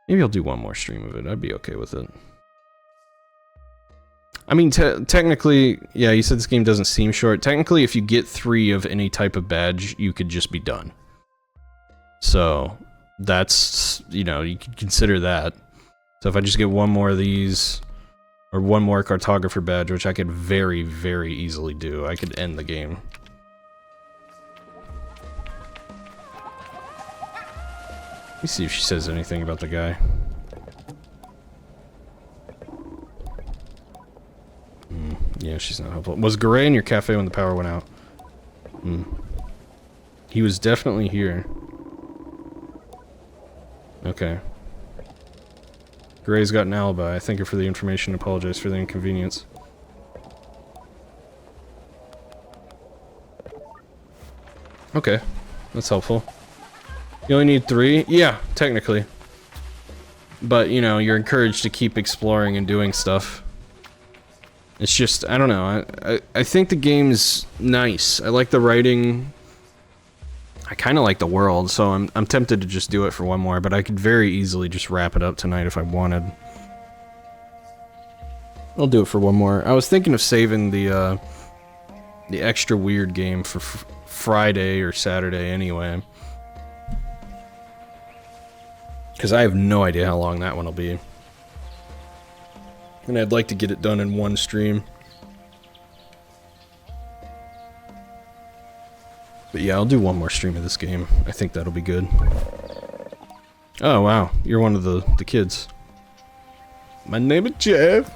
Maybe I'll do one more stream of it. I'd be okay with it. I mean, technically, yeah, you said this game doesn't seem short. Technically, if you get 3 of any type of badge, you could just be done. So, that's, you know, you could consider that. So if I just get one more of these, or one more cartographer badge, which I could very, very easily do, I could end the game. Let me see if she says anything about the guy. Yeah, she's not helpful. Was Garay in your cafe when the power went out? He was definitely here. Okay. Garay's got an alibi. I thank her for the information and apologize for the inconvenience. Okay. That's helpful. You only need 3? Yeah, technically. But, you know, you're encouraged to keep exploring and doing stuff. It's just, I don't know, I think the game's nice. I like the writing. I kind of like the world, so I'm tempted to just do it for one more, but I could very easily just wrap it up tonight if I wanted. I'll do it for one more. I was thinking of saving the extra weird game for Friday or Saturday anyway. Because I have no idea how long that one will be. And I'd like to get it done in one stream. But yeah, I'll do one more stream of this game. I think that'll be good. Oh wow, you're one of the kids. My name is Jeff.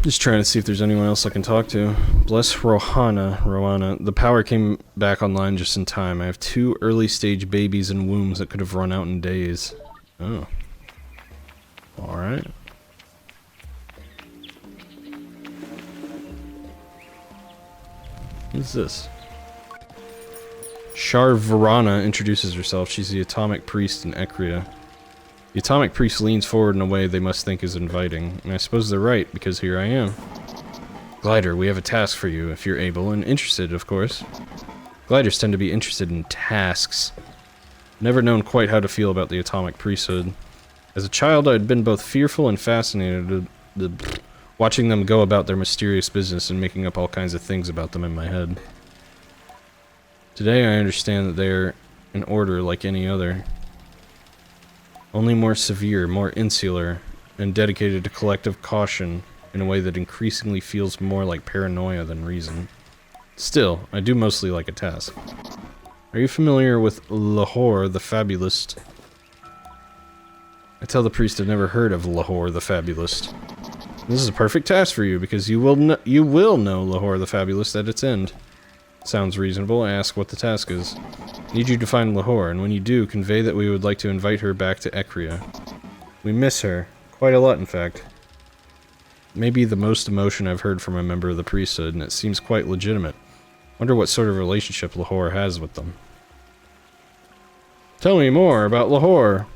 Just trying to see if there's anyone else I can talk to. Bless Rowana. The power came back online just in time. I have 2 early stage babies in wombs that could have run out in days. Oh. Alright. Who's this? Sharvarana introduces herself. She's the atomic priest in Ekria. The atomic priest leans forward in a way they must think is inviting, and I suppose they're right, because here I am. Glider, we have a task for you, if you're able and interested, of course. Gliders tend to be interested in tasks. Never known quite how to feel about the atomic priesthood. As a child, I had been both fearful and fascinated watching them go about their mysterious business and making up all kinds of things about them in my head. Today I understand that they are an order like any other. Only more severe, more insular, and dedicated to collective caution in a way that increasingly feels more like paranoia than reason. Still, I do mostly like a task. Are you familiar with Lahore the Fabulist? I tell the priest I've never heard of Lahore the Fabulist. This is a perfect task for you, because you will know Lahore the Fabulist at its end. Sounds reasonable. I ask what the task is. Need you to find Lahore, and when you do, convey that we would like to invite her back to Ekria. We miss her. Quite a lot, in fact. Maybe the most emotion I've heard from a member of the priesthood, and it seems quite legitimate. Wonder what sort of relationship Lahore has with them. Tell me more about Lahore.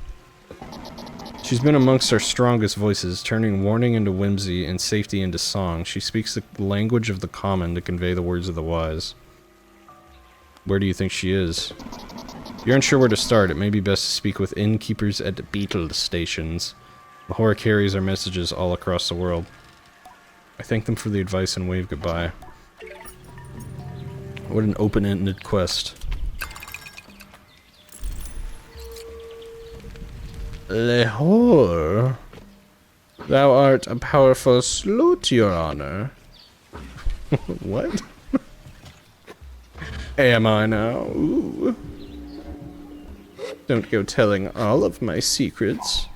She's been amongst our strongest voices, turning warning into whimsy and safety into song. She speaks the language of the common to convey the words of the wise. Where do you think she is? If you're unsure where to start, it may be best to speak with innkeepers at beetle stations. Lahore carries our messages all across the world. I thank them for the advice and wave goodbye. What an open-ended quest. Lahore, thou art a powerful sloot, your honor. What? Am I now? Ooh. Don't go telling all of my secrets.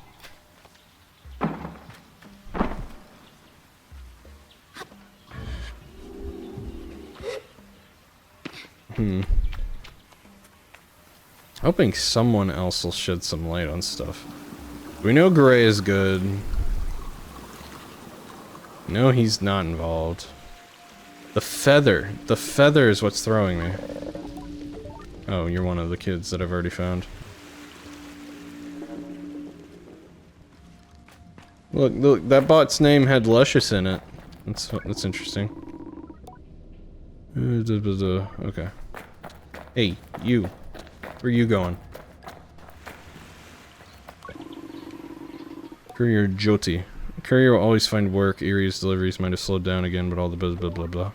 Hoping someone else will shed some light on stuff. We know Gray is good. No, he's not involved. The feather. The feather is what's throwing me. Oh, you're one of the kids that I've already found. Look, that bot's name had Lucius in it. That's interesting. Okay. Hey, you. Where are you going? Courier Jyoti. Courier will always find work. Erie's deliveries might have slowed down again, but all the blah blah blah blah.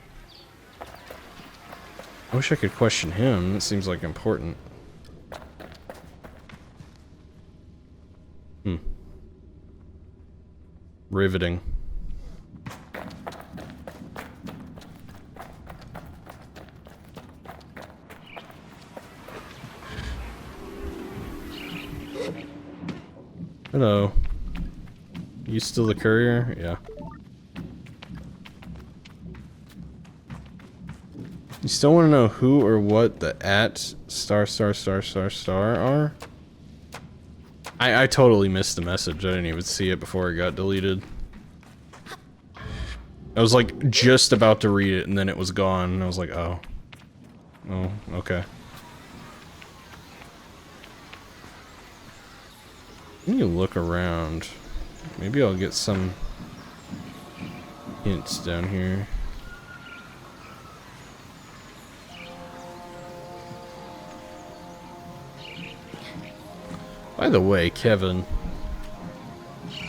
I wish I could question him. That seems like important. Riveting. Hello. You still the courier? Yeah. You still want to know who or what the @ star are? I totally missed the message. I didn't even see it before it got deleted. I was like just about to read it and then it was gone and I was like, oh. Oh, okay. Let me look around. Maybe I'll get some hints down here. By the way, Kevin,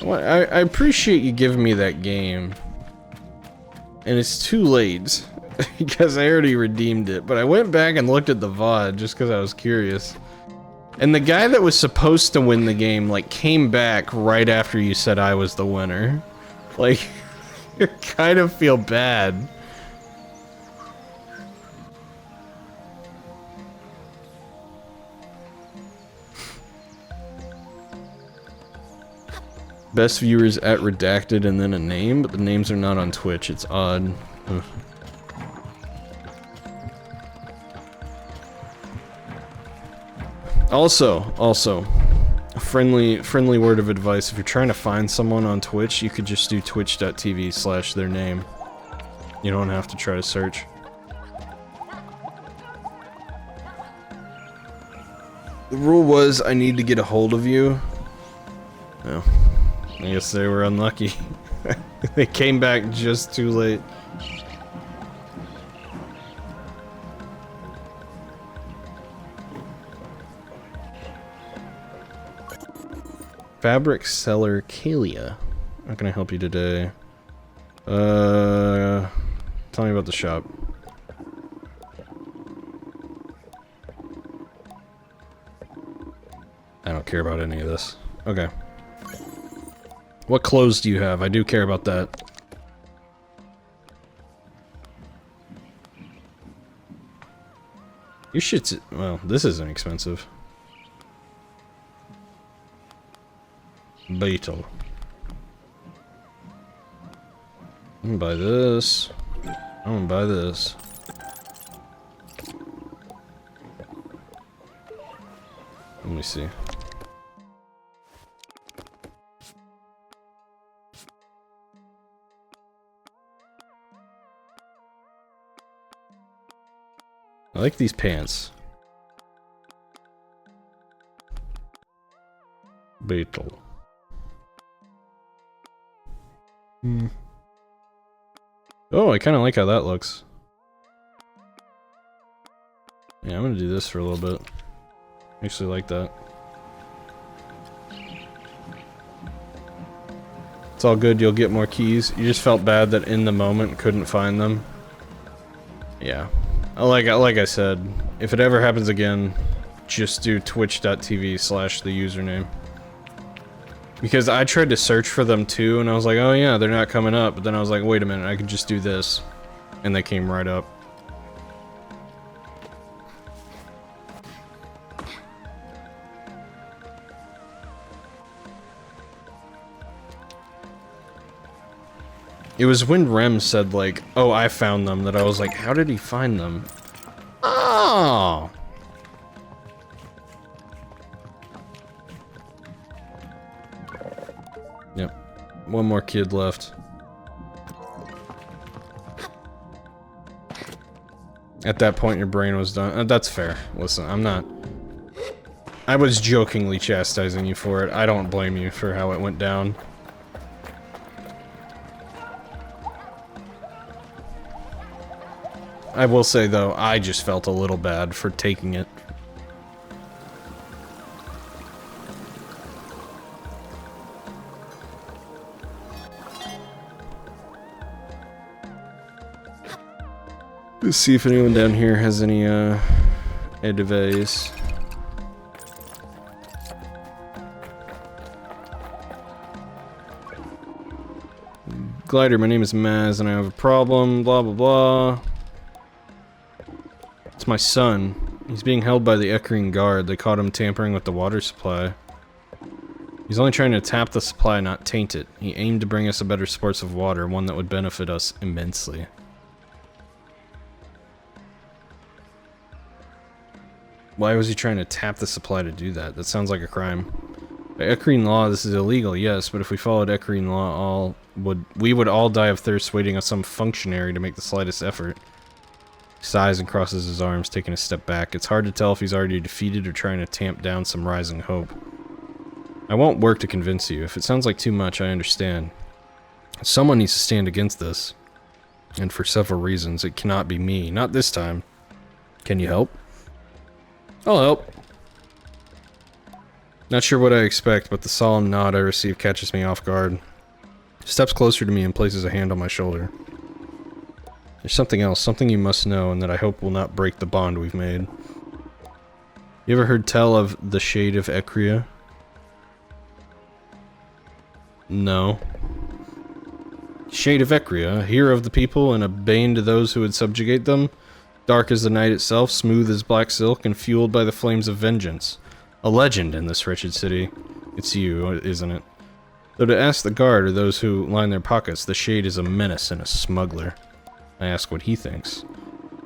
I appreciate you giving me that game. And it's too late because I already redeemed it, but I went back and looked at the VOD just because I was curious. And the guy that was supposed to win the game, like, came back right after you said I was the winner. Like, you kind of feel bad. Best viewers at redacted and then a name, but the names are not on Twitch. It's odd. Ugh. Also, a friendly word of advice. If you're trying to find someone on Twitch, you could just do twitch.tv/their name. You don't have to try to search. The rule was I need to get a hold of you. Oh, I guess they were unlucky. They came back just too late. Fabric seller Kalia. How can I help you today? Tell me about the shop. I don't care about any of this. Okay. What clothes do you have? I do care about that. Your shit's... well, this isn't expensive. Beetle. I'm gonna buy this. I'm gonna buy this. Let me see. I like these pants. Beetle. Oh, I kind of like how that looks. Yeah, I'm gonna do this for a little bit. Actually like that. It's all good, you'll get more keys. You just felt bad that in the moment couldn't find them. Yeah. Like I said, if it ever happens again, just do twitch.tv/the username. Because I tried to search for them too, and I was like, oh yeah, they're not coming up. But then I was like, wait a minute, I could just do this. And they came right up. It was when Rem said like, oh, I found them, that I was like, how did he find them? Oh! Yep. One more kid left. At that point, your brain was done. That's fair. Listen, I'm not... I was jokingly chastising you for it. I don't blame you for how it went down. I will say, though, I just felt a little bad for taking it. Let's see if anyone down here has any, advice. Glider, my name is Maz, and I have a problem, blah blah blah. It's my son. He's being held by the Ecrian guard. They caught him tampering with the water supply. He's only trying to tap the supply, not taint it. He aimed to bring us a better source of water, one that would benefit us immensely. Why was he trying to tap the supply to do that? That sounds like a crime. By Ecrian law, this is illegal, yes, but if we followed Ecrian law, we would all die of thirst waiting on some functionary to make the slightest effort. He sighs and crosses his arms, taking a step back. It's hard to tell if he's already defeated or trying to tamp down some rising hope. I won't work to convince you. If it sounds like too much, I understand. Someone needs to stand against this. And for several reasons. It cannot be me. Not this time. Can you help? I'll help. Not sure what I expect, but the solemn nod I receive catches me off guard. He steps closer to me and places a hand on my shoulder. There's something else, something you must know, and that I hope will not break the bond we've made. You ever heard tell of the Shade of Ecria? No. Shade of Ecria, hero of the people and a bane to those who would subjugate them. Dark as the night itself, smooth as black silk, and fueled by the flames of vengeance. A legend in this wretched city. It's you, isn't it? Though to ask the guard or those who line their pockets, the Shade is a menace and a smuggler. I ask what he thinks.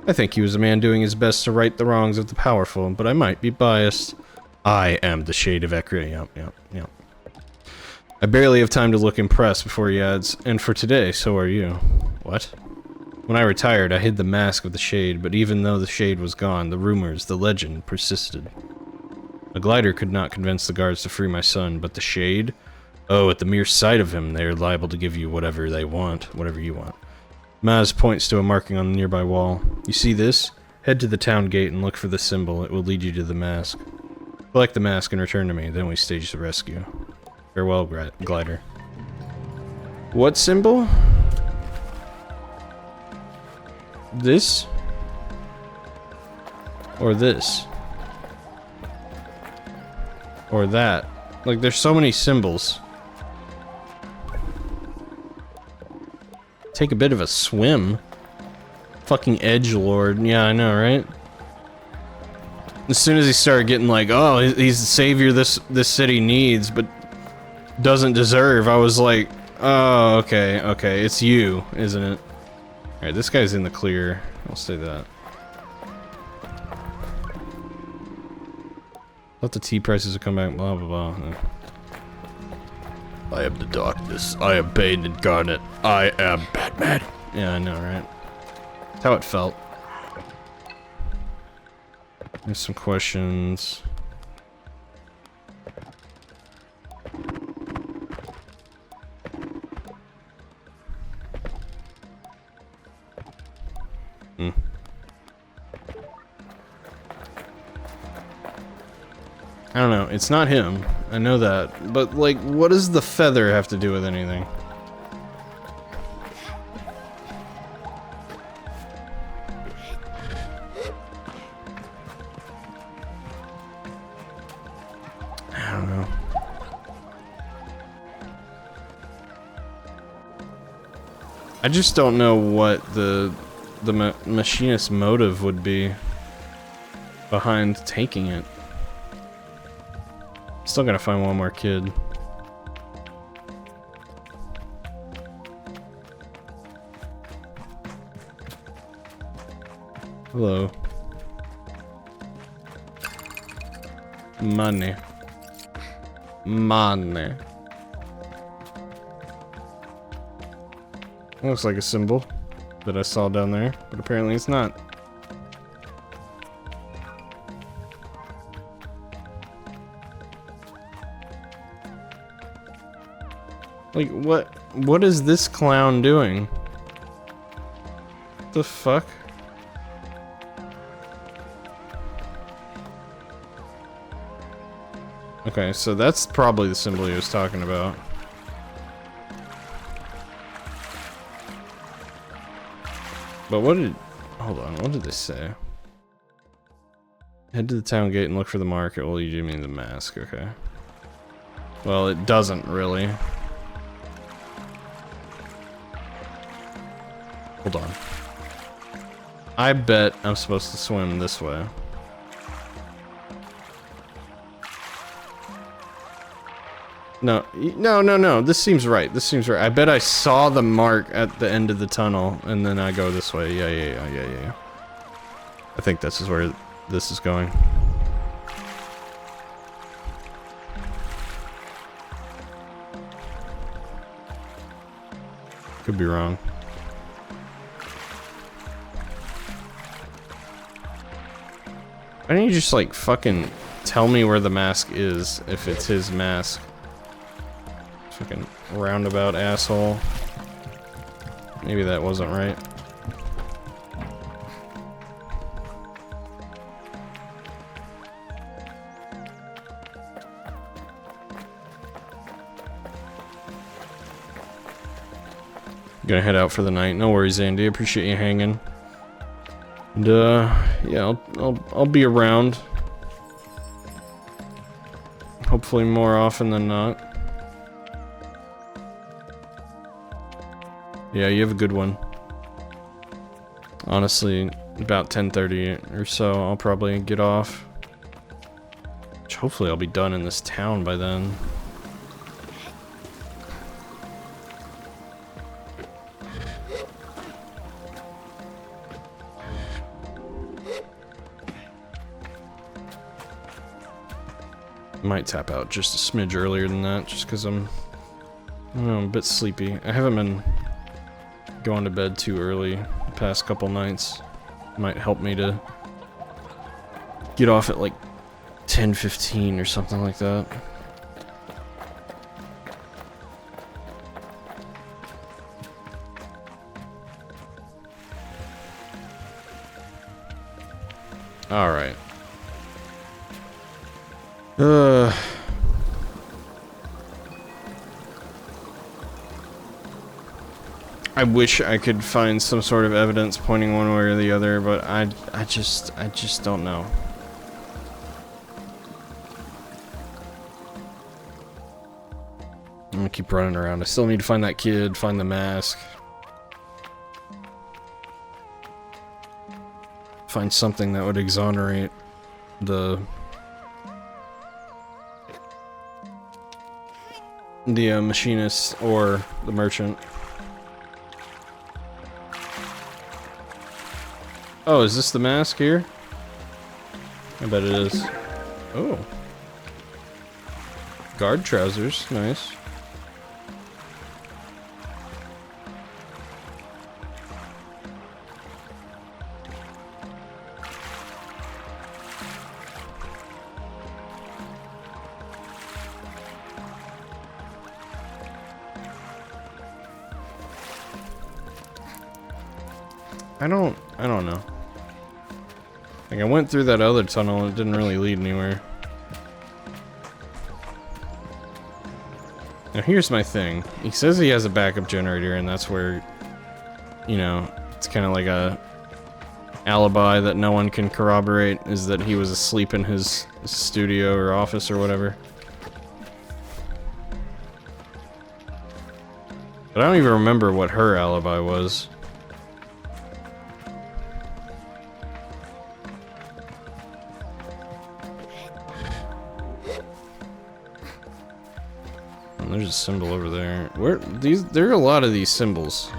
I think he was a man doing his best to right the wrongs of the powerful, but I might be biased. I am the Shade of Ecria, yep. I barely have time to look impressed before he adds, and for today, so are you. What? When I retired, I hid the mask of the Shade, but even though the Shade was gone, the rumors, the legend, persisted. A glider could not convince the guards to free my son, but the Shade? Oh, at the mere sight of him, they are liable to give you whatever they want, whatever you want. Maz points to a marking on the nearby wall. You see this? Head to the town gate and look for the symbol. It will lead you to the mask. Collect the mask and return to me, then we stage the rescue. Farewell, glider. What symbol? This? Or this? Or that? Like, there's so many symbols. Take a bit of a swim. Fucking edgelord. Yeah, I know, right? As soon as he started getting like, oh, he's the savior this city needs, but doesn't deserve, I was like, oh, okay, okay, it's you, isn't it? Alright, this guy's in the clear. I'll say that. Let the tea prices will come back, blah, blah, blah. I am the darkness. I am Bane incarnate. I am Batman. Yeah, I know, right? That's how it felt. There's some questions. I don't know, it's not him. I know that. But, like, what does the feather have to do with anything? I don't know. I just don't know what the machinist's motive would be behind taking it. Still gotta find one more kid. Hello. Money. Money. Looks like a symbol that I saw down there, but apparently it's not. Like, what is this clown doing? What the fuck? Okay, so that's probably the symbol he was talking about. But what did... Hold on, what did they say? Head to the town gate and look for the mark. It will lead you to the mask, okay. Well, it doesn't really. Hold on. I bet I'm supposed to swim this way. No, no. This seems right. This seems right. I bet I saw the mark at the end of the tunnel, and then I go this way. Yeah. I think this is where this is going. Could be wrong. Why don't you just, like, fucking tell me where the mask is, if it's his mask? Fucking roundabout asshole. Maybe that wasn't right. Gonna head out for the night. No worries, Andy. Appreciate you hanging. And, yeah, I'll be around. Hopefully more often than not. Yeah, you have a good one. Honestly, about 10:30 or so, I'll probably get off. Which hopefully I'll be done in this town by then. Might tap out just a smidge earlier than that, just because I'm a bit sleepy. I haven't been going to bed too early the past couple nights. Might help me to get off at like 10:15 or something like that. All right. I wish I could find some sort of evidence pointing one way or the other, but I just don't know. keep running around. I still need to find that kid, find the mask. Find something that would exonerate the machinist or the merchant. Oh, is this the mask here? I bet it is. Oh. Guard trousers, nice. I don't know. Like, I went through that other tunnel and it didn't really lead anywhere. Now here's my thing. He says he has a backup generator and that's where, you know, it's kind of like a alibi that no one can corroborate, is that he was asleep in his studio or office or whatever. But I don't even remember what her alibi was. There's a symbol over there. There are a lot of these symbols.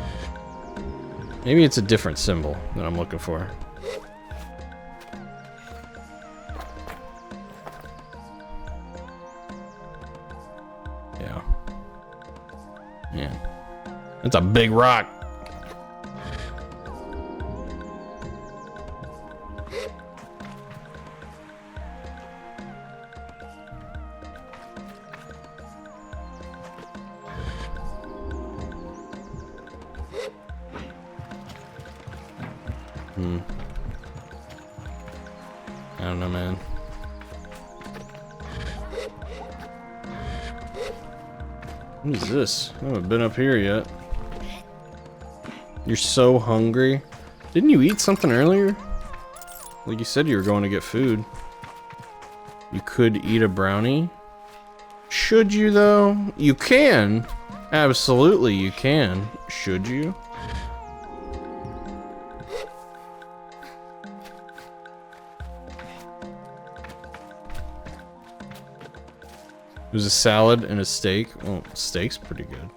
Maybe it's a different symbol that I'm looking for. Yeah. Yeah. That's a big rock. I don't know, man. What is this? I haven't been up here yet. You're so hungry. Didn't you eat something earlier? Like you said you were going to get food. You could eat a brownie. Should you, though? You can. Absolutely, you can. Should you? It was a salad and a steak. Well, steak's pretty good.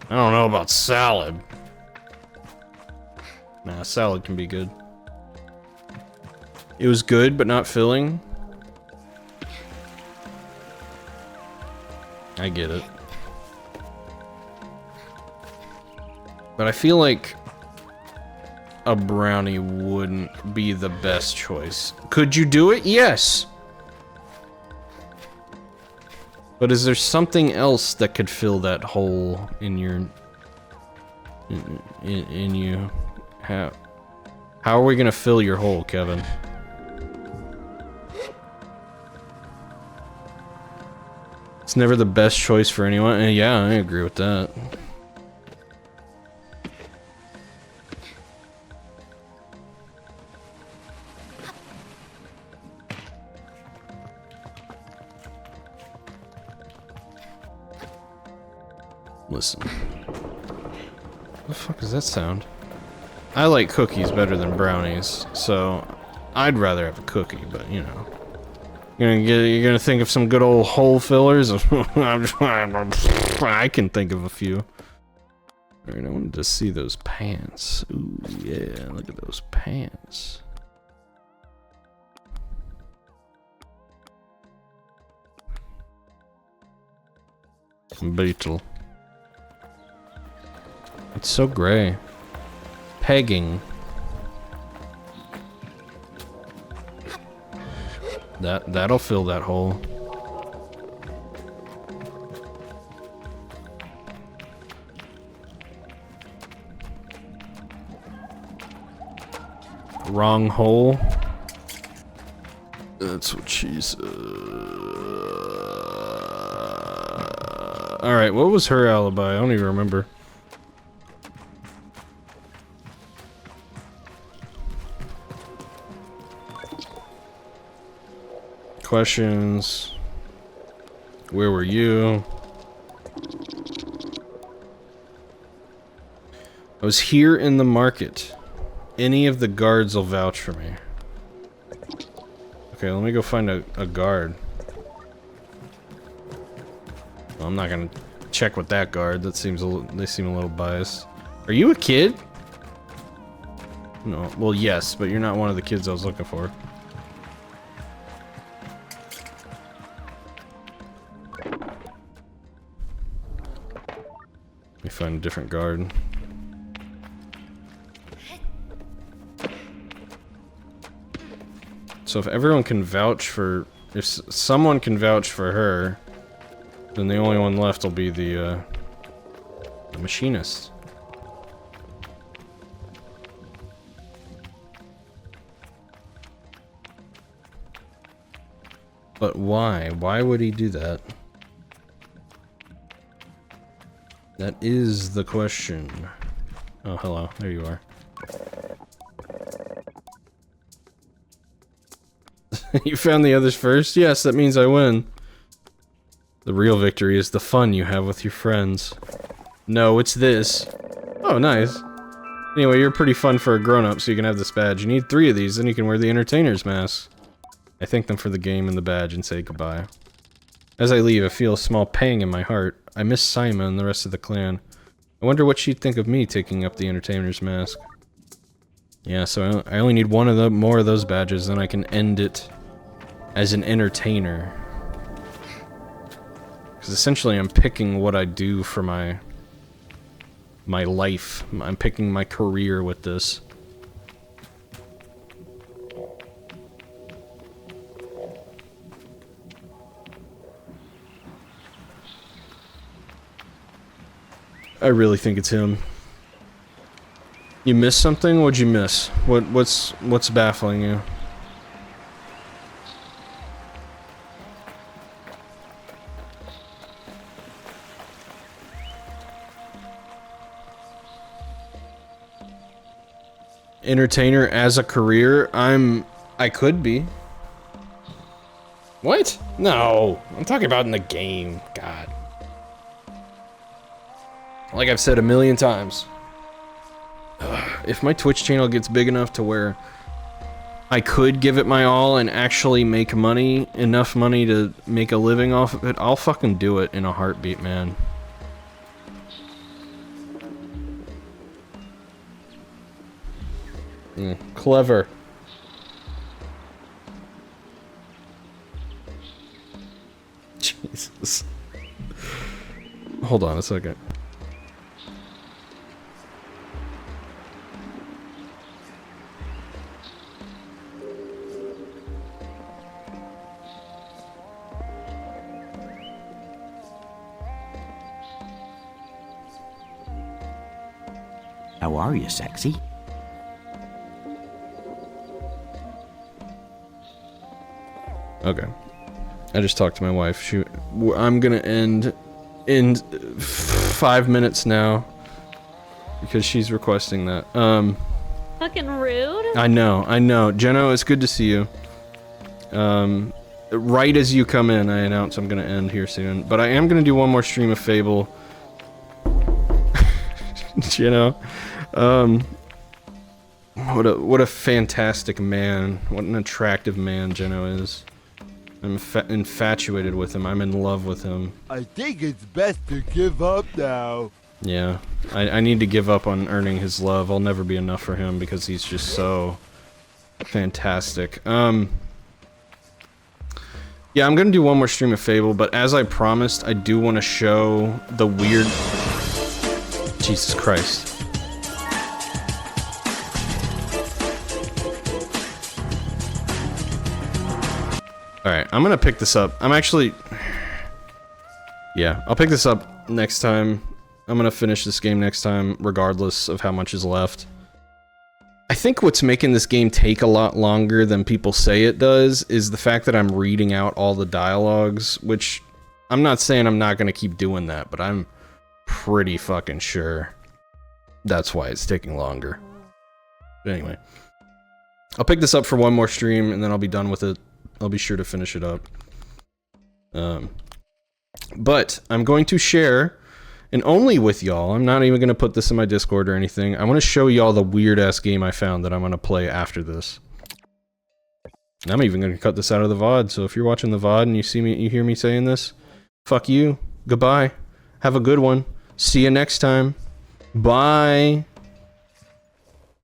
I don't know about salad. Nah, salad can be good. It was good, but not filling. I get it. But I feel like a brownie wouldn't be the best choice. Could you do it? Yes. But is there something else that could fill that hole in your... in you? How are we gonna fill your hole, Kevin? It's never the best choice for anyone. Yeah, I agree with that. Listen. What the fuck is that sound? I like cookies better than brownies, so I'd rather have a cookie, but you know. You're gonna think of some good old hole fillers? I can think of a few. Alright, I wanted to see those pants. Ooh, yeah, look at those pants. Beetle. It's so gray. Pegging. That'll fill that hole. Wrong hole. That's what she said. Alright, what was her alibi? I don't even remember. Questions. Where were you? I was here in the market. Any of the guards will vouch for me. Okay, let me go find a guard. Well, I'm not gonna check with that guard. That seems they seem a little biased. Are you a kid? No. Well, yes, but you're not one of the kids I was looking for. Let me find a different guard. So if everyone can vouch for... If someone can vouch for her, then the only one left will be the machinist. But why? Why would he do that? That is the question. Oh, hello. There you are. You found the others first? Yes, that means I win. The real victory is the fun you have with your friends. No, it's this. Oh, nice. Anyway, you're pretty fun for a grown-up, so you can have this badge. You need 3 of these, then you can wear the entertainer's mask. I thank them for the game and the badge and say goodbye. As I leave, I feel a small pang in my heart. I miss Simon and the rest of the clan. I wonder what she'd think of me taking up the entertainer's mask. Yeah, so I only need one of the more of those badges, then I can end it as an entertainer. Because essentially I'm picking what I do for my life. I'm picking my career with this. I really think it's him. You missed something? What'd you miss? What's baffling you? Entertainer as a career? I could be. What? No. I'm talking about in the game. God. Like I've said a million times. If my Twitch channel gets big enough to where I could give it my all and actually make money, enough money to make a living off of it, I'll fucking do it in a heartbeat, man. Clever. Jesus. Hold on a second. How are you, sexy? Okay. I just talked to my wife. I'm gonna end in 5 minutes now because she's requesting that. Fucking rude. I know. Jeno, it's good to see you. Right as you come in, I announce I'm gonna end here soon. But I am gonna do one more stream of Fable. Jeno. What a fantastic man. What an attractive man Jeno is. I'm infatuated with him. I'm in love with him. I think it's best to give up now. Yeah, I need to give up on earning his love. I'll never be enough for him because he's just so fantastic. Yeah, I'm gonna do one more stream of Fable, but as I promised, I do want to show the weird... Jesus Christ. Alright, I'm gonna pick this up. I'm actually... Yeah, I'll pick this up next time. I'm gonna finish this game next time, regardless of how much is left. I think what's making this game take a lot longer than people say it does is the fact that I'm reading out all the dialogues, which I'm not saying I'm not gonna keep doing that, but I'm pretty fucking sure that's why it's taking longer. But anyway, I'll pick this up for one more stream and then I'll be done with it. I'll be sure to finish it up. But I'm going to share and only with y'all. I'm not even going to put this in my Discord or anything. I want to show y'all the weird-ass game I found that I'm going to play after this. And I'm even going to cut this out of the VOD, so if you're watching the VOD and you hear me saying this, fuck you. Goodbye. Have a good one. See you next time. Bye.